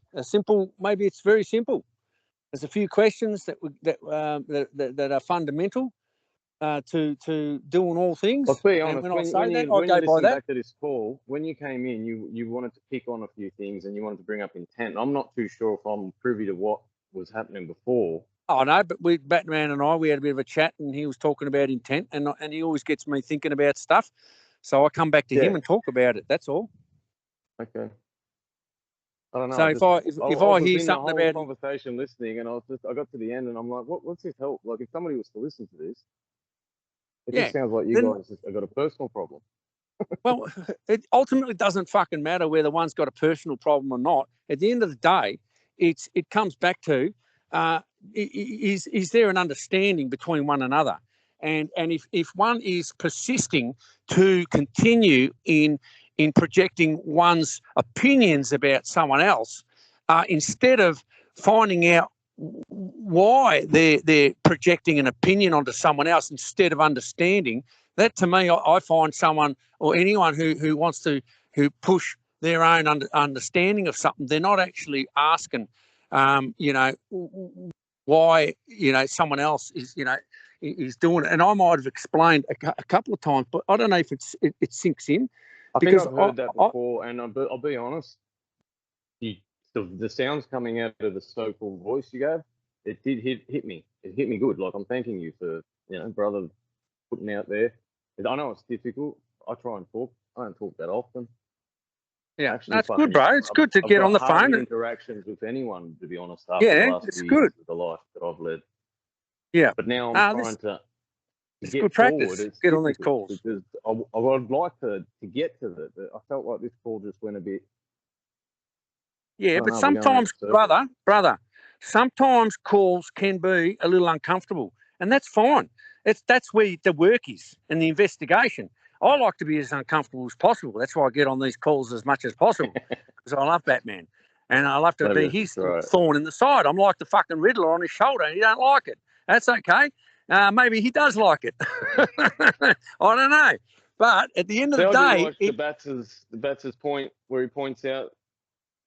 Maybe it's very simple. There's a few questions that are fundamental to doing all things. Let's be honest. When you listen back to this call, when you came in, you wanted to pick on a few things and you wanted to bring up intent. I'm not too sure if I'm privy to what was happening before. Oh no, but Batman and we had a bit of a chat, and he was talking about intent, and he always gets me thinking about stuff, so I come back to him and talk about it. That's all. Okay. I don't know. So if I hear something about conversation, listening, and I got to the end, and I'm like, what's this help? Like, if somebody was to listen to this, it just sounds like you guys have got a personal problem. Well, it ultimately doesn't fucking matter whether one's got a personal problem or not. At the end of the day, it comes back to is there an understanding between one another, and if one is persisting to continue in projecting one's opinions about someone else, instead of finding out why they're projecting an opinion onto someone else instead of understanding that, to me, I find someone or anyone who wants to push their own understanding of something, they're not actually asking, why someone else is doing it. And I might have explained a couple of times, but I don't know if it sinks in. I think I've heard that before, and I'll be honest. The sounds coming out of the so-called voice you gave, it did hit me. It hit me good. Like, I'm thanking you for, brother, putting out there. I know it's difficult. I try and talk. I don't talk that often. Yeah, Actually, that's funny good, bro. enough, It's good to I've get got on the hardly phone. interactions with anyone, to be honest, after the Yeah, last it's few good. years of the life that I've led. Yeah. But now I'm This trying to it's get good forward. practice. It's Get on these difficult calls. because I would like to get to that. But I felt like this call just went a bit. Yeah, I don't but know, we're going around sometimes, in circles. brother, sometimes calls can be a little uncomfortable, and that's fine. That's where the work is and the investigation. I like to be as uncomfortable as possible. That's why I get on these calls as much as possible because I love Batman, and I love to Maybe be that's his right. thorn in the side. I'm like the fucking Riddler on his shoulder, and he don't like it. That's okay. Maybe he does like it. I don't know. But at the end of See, the I do day, like the Bats's point where he points out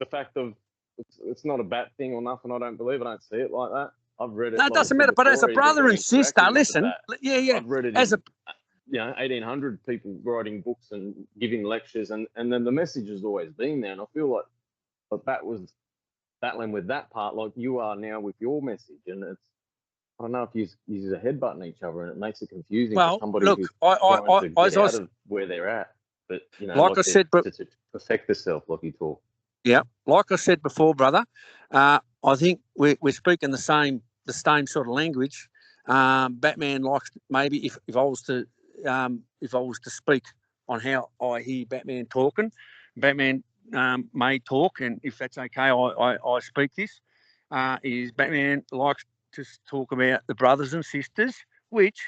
the fact of it's not a bat thing or nothing. I don't believe. I don't see it like that. I've read it. no, it Like I doesn't said matter. But as before, a I even brother got and sister, interacted with the listen, bat. yeah, I've read it as in a 1800 people writing books and giving lectures, and then the message has always been there. And I feel like the bat was battling with that part, like you are now with your message, and it's. I don't know if you use a headbutting each other, and it makes it confusing for well, somebody look, who's I, trying to get as I, out of where they're at. But like I like said, but to perfect themselves, like you talk. yeah, like I said before, brother, I think we're speaking the same sort of language. Batman likes maybe if I was to speak on how I hear Batman talking, Batman may talk, and if that's okay, I speak this. Is Batman likes to talk about the brothers and sisters, which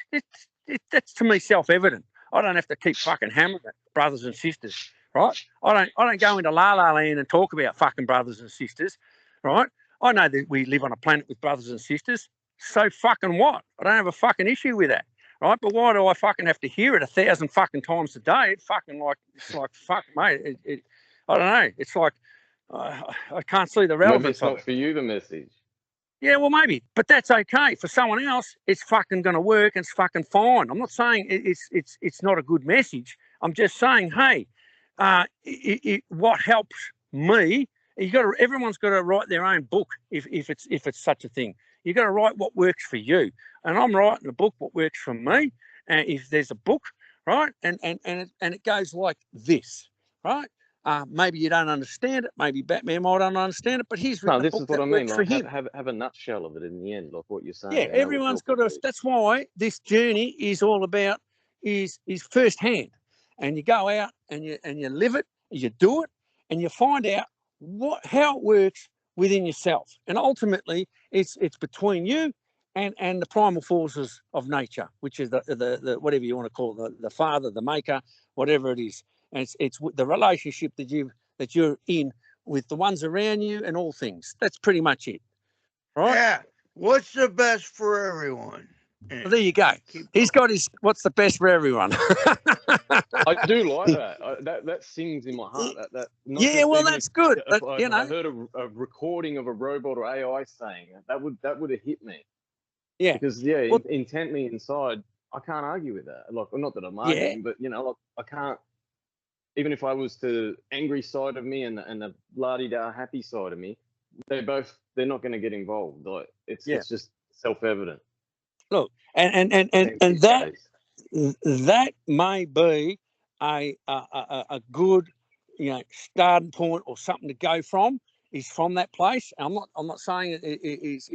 that's to me self-evident. I don't have to keep fucking hammering it, brothers and sisters, right? I don't go into La La Land and talk about fucking brothers and sisters, right? I know that we live on a planet with brothers and sisters. So fucking what? I don't have a fucking issue with that, right? But why do I fucking have to hear it 1,000 fucking times a day? It's like fuck, mate. I don't know. It's like I can't see the Maybe relevance it's of not it. for you, the message. Yeah, well, maybe, but that's okay. For someone else, it's fucking going to work and it's fucking fine. I'm not saying it's not a good message. I'm just saying, hey, what helps me? Everyone's got to write their own book if it's such a thing. You got to write what works for you, and I'm writing a book what works for me. And if there's a book, right, and it goes like this, right. Maybe you don't understand it. Maybe Batman might not understand it, but he's No, written a this book is what that I mean. works for Like him. have a nutshell of it in the end, like what you're Yeah, saying. everyone's got to. That's why this journey is all about is firsthand, and you go out and you live it, you do it, and you find out how it works within yourself, and ultimately it's between you and the primal forces of nature, which is the whatever you want to call it, the father, the maker, whatever it is, and it's the relationship that you're in with the ones around you and all things. That's pretty much it, right? Yeah. What's the best for everyone? Well, there you go. He's got his what's the best for everyone. I do like that. That sings in my heart. That not Yeah, just well, even that's good. if But, I heard a recording of a robot or AI saying it, that would have hit me. Yeah. Because Well, intently inside, I can't argue with that. Like, not that I'm yeah. arguing, but like I can't. Even if I was to angry side of me and the la-di-da happy side of me, they're not going to get involved. Like it's just self-evident. Look, and that may be a good starting point or something to go from is from that place. I'm not saying it's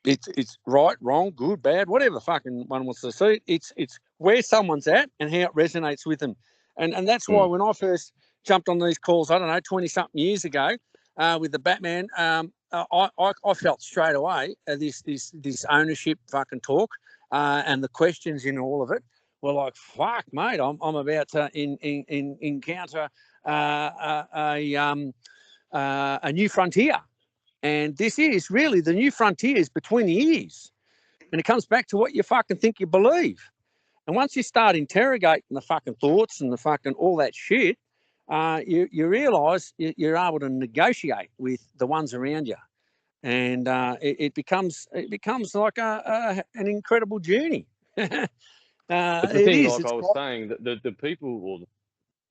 it's right, wrong, good, bad, whatever the fucking one wants to see it. It's where someone's at and how it resonates with them. And that's why when I first jumped on these calls, I don't know, 20-something years ago, with the Batman, I felt straight away this ownership fucking talk, and the questions in all of it were like, fuck, mate, I'm about to encounter a new frontier. And this is really the new frontier is between the ears. And it comes back to what you fucking think you believe. And once you start interrogating the fucking thoughts and the fucking all that shit, you realise you're able to negotiate with the ones around you. And it becomes like an incredible journey. But the It thing, is. like It's I was saying, that the people,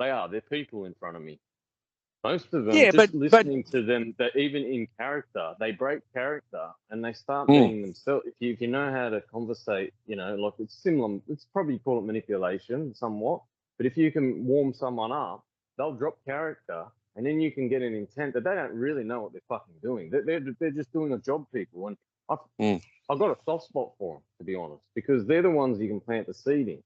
well, they're people in front of me. Most of them, yeah, just but listening to them, that even in character, they break character and they start being themselves. If you know how to conversate, like it's similar. It's probably call it manipulation somewhat. But if you can warm someone up, they'll drop character, and then you can get an intent that they don't really know what they're fucking doing. They're just doing a job, people. And I've got a soft spot for them, to be honest, because they're the ones you can plant the seed in.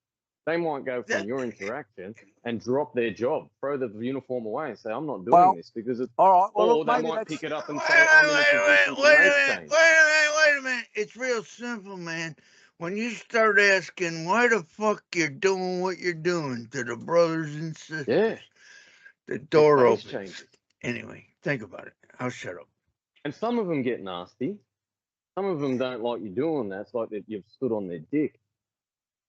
They might go from your interaction and drop their job, throw the uniform away, and say, "I'm not doing this," because it's all right. Well, or they might pick it up and say, "I'm in a position to make change." Wait a minute. It's real simple, man. When you start asking why the fuck you're doing what you're doing to the brothers and sisters, the door opens. Changes. Anyway, think about it. I'll shut up. And some of them get nasty. Some of them don't like you doing that. It's like that you've stood on their dick.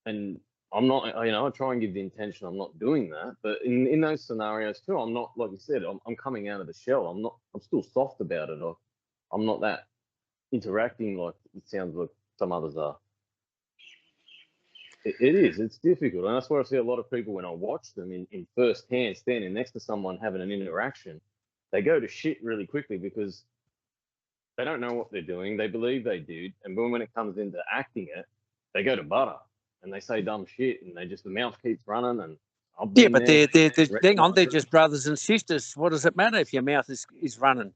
And I'm not, I try and give the intention I'm not doing that. But in those scenarios too, I'm not, like you said, I'm coming out of the shell. I'm still soft about it. I'm not that interacting like it sounds like some others are. It is. It's difficult. And that's why I see a lot of people when I watch them in first hand, standing next to someone having an interaction, they go to shit really quickly because they don't know what they're doing. They believe they do. And when it comes into acting it, they go to butter and they say dumb shit and the mouth keeps running. And yeah, but they're just brothers and sisters. What does it matter if your mouth is running?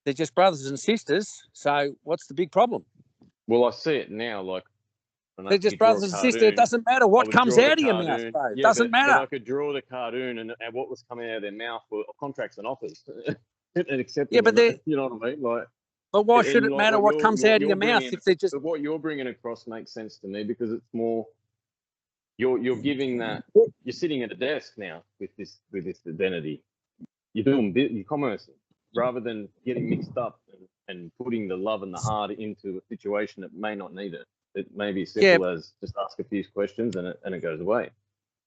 They're just brothers and sisters. So what's the big problem? Well, I see it now, like, they're just brothers and sisters. It doesn't matter what comes out of your mouth, bro. It doesn't matter. But I could draw the cartoon and what was coming out of their mouth were contracts and offers. And accepting yeah, but you know what I mean? Like, but why should it matter what comes out of your mouth if they're just? But what you're bringing across makes sense to me because it's more. You're giving that. You're sitting at a desk now with this identity. You're doing commerce rather than getting mixed up and putting the love and the heart into a situation that may not need it. It may be as simple as just ask a few questions and it goes away.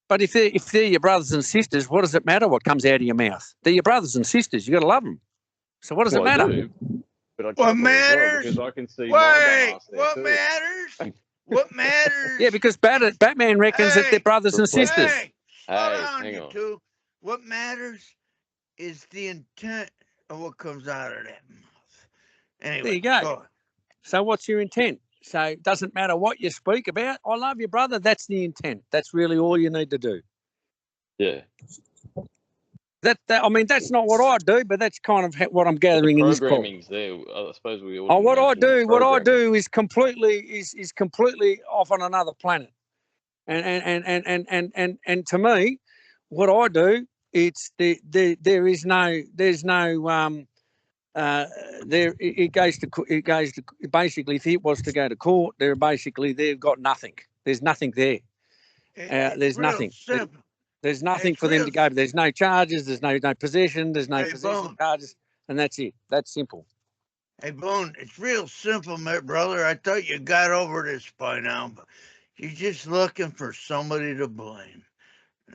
But if they're your brothers and sisters, what does it matter what comes out of your mouth? They're your brothers and sisters. You got to love them. So what does it matter? I do, but what matters? Because I can see. What matters? What matters? Yeah, because Batman reckons that they're brothers and sisters. Hang on. Two. What matters is the intent of what comes out of that mouth. Anyway, there you go. So what's your intent? So it doesn't matter what you speak about. I love you, brother. That's the intent. That's really all you need to do. Yeah. I mean, that's not what I do, but that's kind of what I'm gathering in this call. Programming's there. I suppose we all. What I do is completely off on another planet. And to me, what I do, it goes to basically, if it was to go to court, they've got nothing. There's nothing there. There's nothing. Simple. There's nothing for them to go. There's no charges. There's no possession. There's no possession charges, and that's it. That's simple. Hey, Boone, it's real simple, my brother. I thought you got over this by now, but you're just looking for somebody to blame.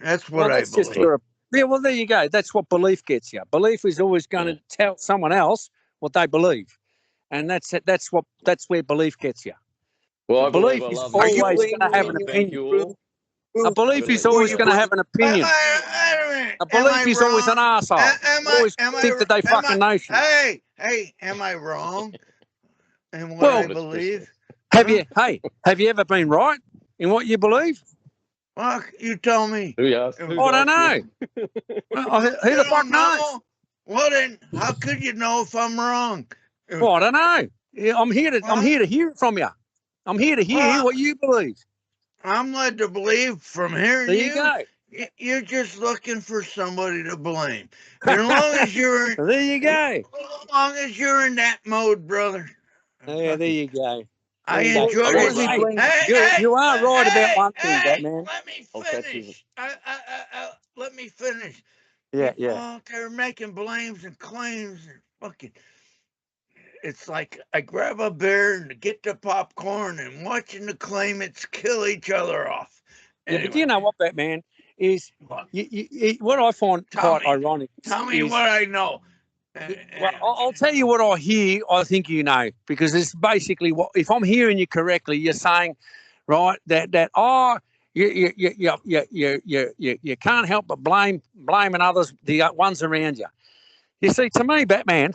That's what I believe. Yeah, well, there you go. That's what belief gets you. Belief is always going to tell someone else what they believe, and that's where belief gets you. Well, belief is always going to have an opinion. A belief is always going to have an opinion. A belief is always an arsehole. Always think that they fucking know shit. Hey, am I wrong in what I believe? Have you ever been right in what you believe? Fuck, you tell me. I don't know. Who the fuck knows? Well then, how could you know if I'm wrong? Well, I don't know. I'm here to hear it from you. I'm here to hear what you believe. I'm led to believe from hearing there you go. You're just looking for somebody to blame. And as long as you're there you go. As long as you're in that mode, brother. Yeah, there you go. I enjoy it. You are right about one thing, Batman. Let me finish. Let me finish. Yeah. They're making blames and claims and fucking. It's like I grab a beer and get the popcorn and watching the claimants kill each other off. Anyway. Yeah, but you know what, Batman, is what I find quite ironic. Tell me what I know. Well, I'll tell you what I hear. I think you know, because it's basically what, if I'm hearing you correctly, you're saying, right, that you can't help but blaming others, the ones around you. You see, to me, Batman,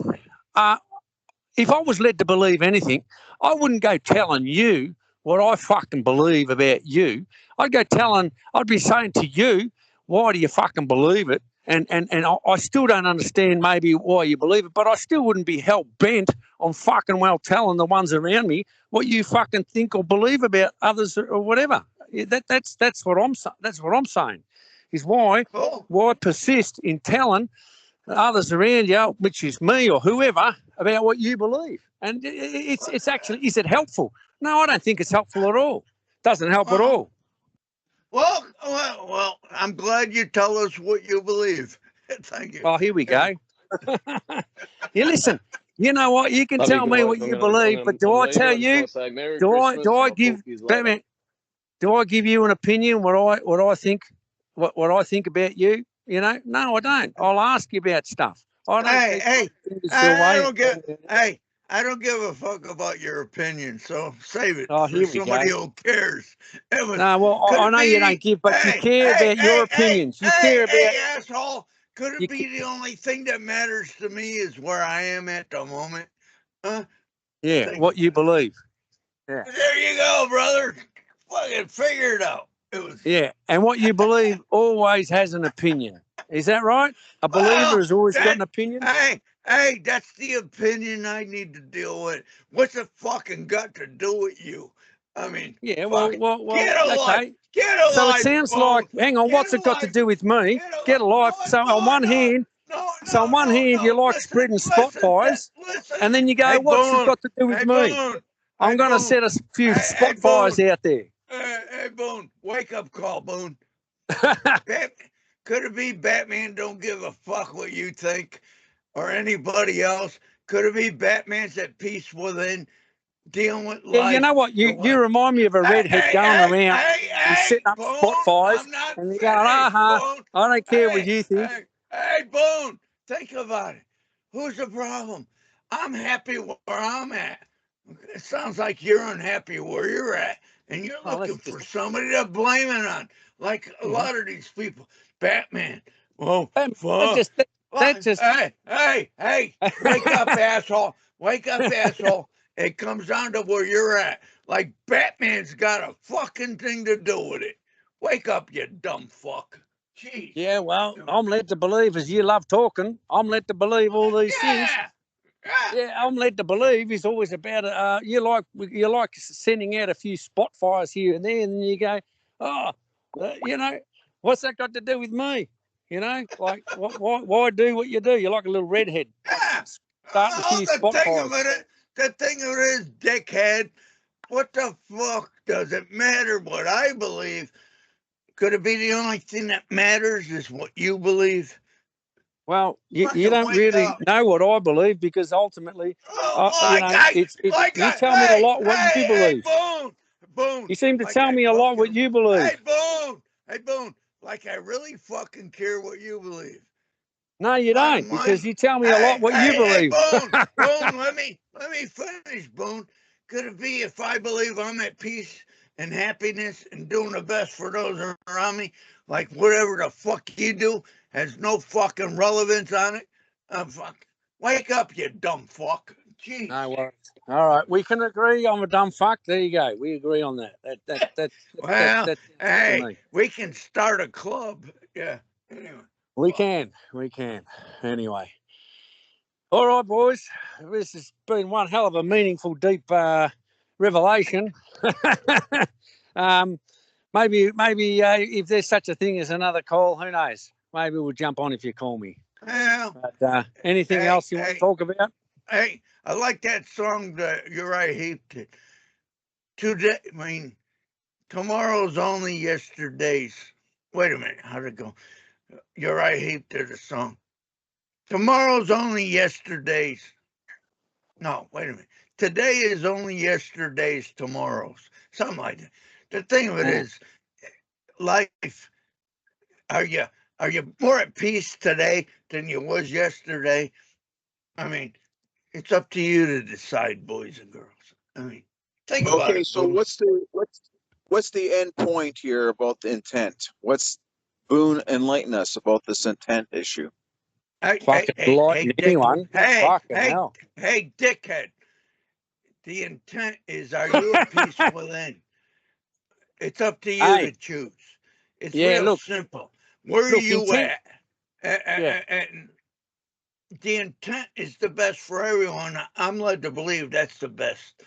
if I was led to believe anything, I wouldn't go telling you what I fucking believe about you. I'd be saying to you, why do you fucking believe it? And I still don't understand maybe why you believe it, but I still wouldn't be hell bent on fucking well telling the ones around me what you fucking think or believe about others or whatever. That's what I'm saying. Is why persist in telling others around you, which is me or whoever, about what you believe. And it's actually, is it helpful? No, I don't think it's helpful at all. Doesn't help at all. Well, I'm glad you tell us what you believe. Thank you. Oh, here we go. You listen. You know what? You can tell me what you believe, but do I tell you? Do I give Batman? Do I give you an opinion? What I think? What I think about you? You know? No, I don't. I'll ask you about stuff. I don't give a fuck about your opinion, so save it for somebody who cares. No, well, I know you don't give, but you care about your opinions. You care about... Hey, asshole, could it be the only thing that matters to me is where I am at the moment? Yeah, what you believe. Yeah. There you go, brother. Fucking figure it out. Yeah, and what you believe always has an opinion. Is that right? A believer has always got an opinion? Hey, that's the opinion I need to deal with. What's it fucking got to do with you? I mean, yeah, get well, okay. Get a so life, it sounds Boone. like, hang on, what's it got to do with me? Get a life. So on one hand, you like spreading spot fires, and then you go, hey, what's it got to do with me? Boone. I'm going to set a few spot fires out there. Hey, Boone, wake up call, Boone. Could it be Batman don't give a fuck what you think or anybody else? Could it be Batman's at peace within, dealing with life? Yeah, you know what? You remind me of a redhead going around and setting up spot fires, and you go, I don't care what you think. Hey, Boone, think about it. Who's the problem? I'm happy where I'm at. It sounds like you're unhappy where you're at, and you're looking for somebody to blame it on, like a lot of these people. Batman. Well, that's just. Hey, wake up, asshole. Wake up, asshole. It comes down to where you're at. Like Batman's got a fucking thing to do with it. Wake up, you dumb fuck. Jeez. Yeah, well, I'm led to believe, as you love talking, I'm led to believe all these things. Yeah, I'm led to believe it's always about you like sending out a few spot fires here and there, and then you go, you know, what's that got to do with me? You know, like why do what you do? You're like a little redhead. Starting a few spot fires. The thing of it is, dickhead, what the fuck does it matter what I believe? Could it be the only thing that matters is what you believe? Well, you don't really know what I believe, because ultimately, you tell me a lot what you believe. Boone. You seem to tell me a lot what you believe. Hey, Boone. Like I really fucking care what you believe. No, you don't, because you tell me a lot what you believe. Boone, let me finish, Boone. Could it be if I believe I'm at peace and happiness and doing the best for those around me, like whatever the fuck you do has no fucking relevance on it? Fuck. Wake up, you dumb fuck. Jeez. No worries. All right, we can agree I'm a dumb fuck. There you go. We agree on that. Hey, we can start a club. Yeah. Anyway. We can. Anyway. All right, boys. This has been one hell of a meaningful, deep revelation. Maybe if there's such a thing as another call, who knows? Maybe we'll jump on if you call me. Yeah. But, anything else you want to talk about? Hey, I like that song that Uriah Heep did. Today, tomorrow's only yesterday's. Wait a minute, how'd it go? Uriah Heep did a song. Tomorrow's only yesterday's. No, wait a minute. Today is only yesterday's tomorrow's. Something like that. The thing of it is, life. Are you more at peace today than you was yesterday? I mean, it's up to you to decide, boys and girls. I mean, think about it. Okay, so what's the end point here about the intent? What's Boone enlighten us about this intent issue? Hey, anyone. Hey, dickhead. The intent is, are you at peace within? It's up to you to choose. It's real simple. Where are you at? And the intent is the best for everyone. I'm led to believe that's the best.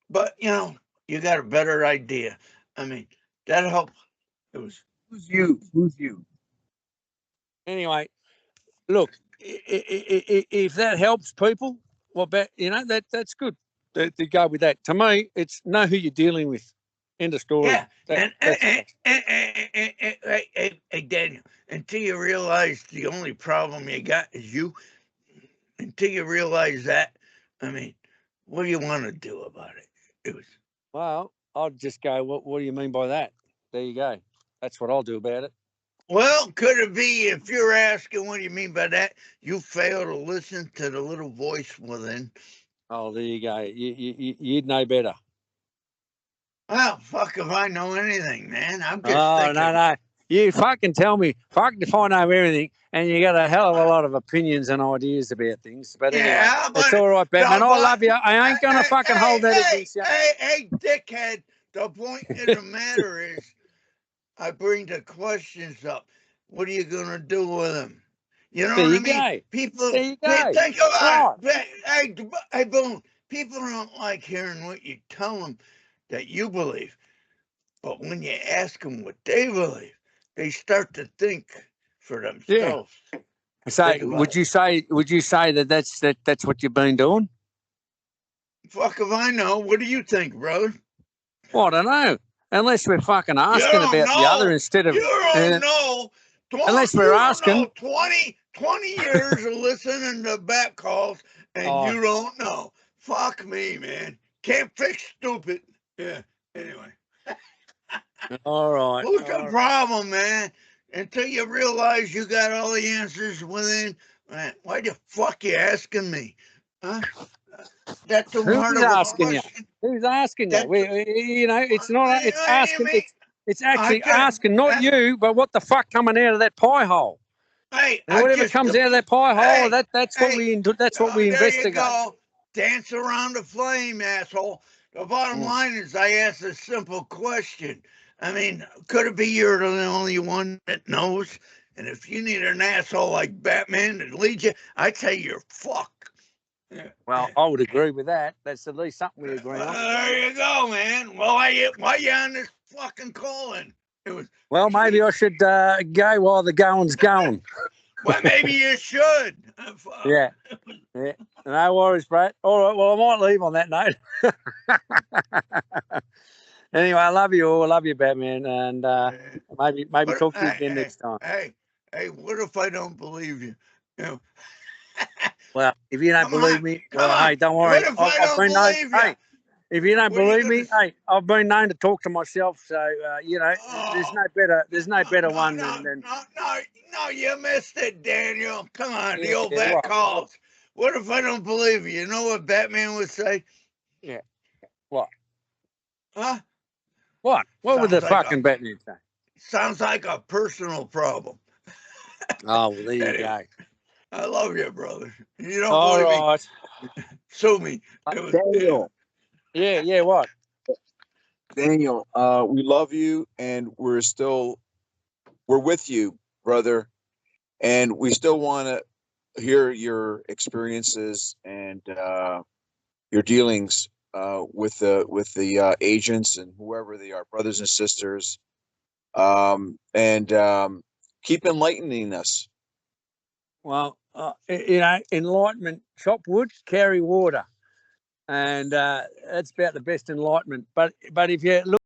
But, you know, you got a better idea. I mean, that helped. It was. Who's you? Who's you? Anyway, look, if that helps people, well, that's good. To go with that. To me, it's know who you're dealing with. End of story. Yeah, hey, Daniel, until you realize the only problem you got is you, until you realize that, I mean, what do you want to do about it? It was. Well, I'll just go, what do you mean by that? There you go. That's what I'll do about it. Well, could it be, if you're asking what do you mean by that, you fail to listen to the little voice within? Oh, there you go. You'd know better. Well, fuck if I know anything, man. I'm just thinking. No. You fucking tell me. Fuck if I know everything, and you got a hell of a lot of opinions and ideas about things. But anyway, it's all right, Batman. I love you. I ain't going to fucking hold that against you. Hey, dickhead. The point of the matter is, I bring the questions up. What are you going to do with them? You know what I mean? People, think about it. Hey, Boone, people don't like hearing what you tell them that you believe. But when you ask them what they believe, they start to think for themselves. Yeah. So would you say that that's what you've been doing? Fuck if I know. What do you think, brother? Well, I don't know. Unless we're fucking asking about the other instead of. You don't know. Unless we're asking. 20 years of listening to back calls and you don't know. Fuck me, man. Can't fix stupid. Yeah. Anyway. All right. Who's the problem, man? Until you realize you got all the answers within, man, why the fuck you asking me? Huh? That's the heart of a question. Who's asking you? It's not. It's asking. It's actually asking, not you, but what the fuck coming out of that pie hole. Hey, and whatever comes out of that pie hole, that's what we investigate. You go. Dance around the flame, asshole. The bottom line is, I asked a simple question. I mean, could it be you're the only one that knows? And if you need an asshole like Batman to lead you, I'd say you're fucked. Yeah. Well, I would agree with that. That's at least something we agree on. There you go, man. Well, why you on this fucking calling? Well, maybe I should go while the going's going. Well, maybe you should. Yeah. No worries, Brett. All right. Well, I might leave on that note. Anyway, I love you all. I love you, Batman, and maybe talk to you again next time. Hey, what if I don't believe you? Well, if you don't believe me, hey, don't worry. If you don't believe me, hey, I've been known to talk to myself, so there's no better one than. No, you missed it, Daniel. Come on, the old back calls. What if I don't believe you? You know what Batman would say? Yeah. What? Huh? What? What would the fucking Batman say? Sounds like a personal problem. Oh, well, there you go. I love you, brother. You don't believe me? Sue me. Daniel. Yeah, what? Daniel, we love you, and we're with you, brother. And we still want to hear your experiences and your dealings with the agents and whoever they are, brothers and sisters, and keep enlightening us. Well, enlightenment, chop wood, carry water, and that's about the best enlightenment. But if you look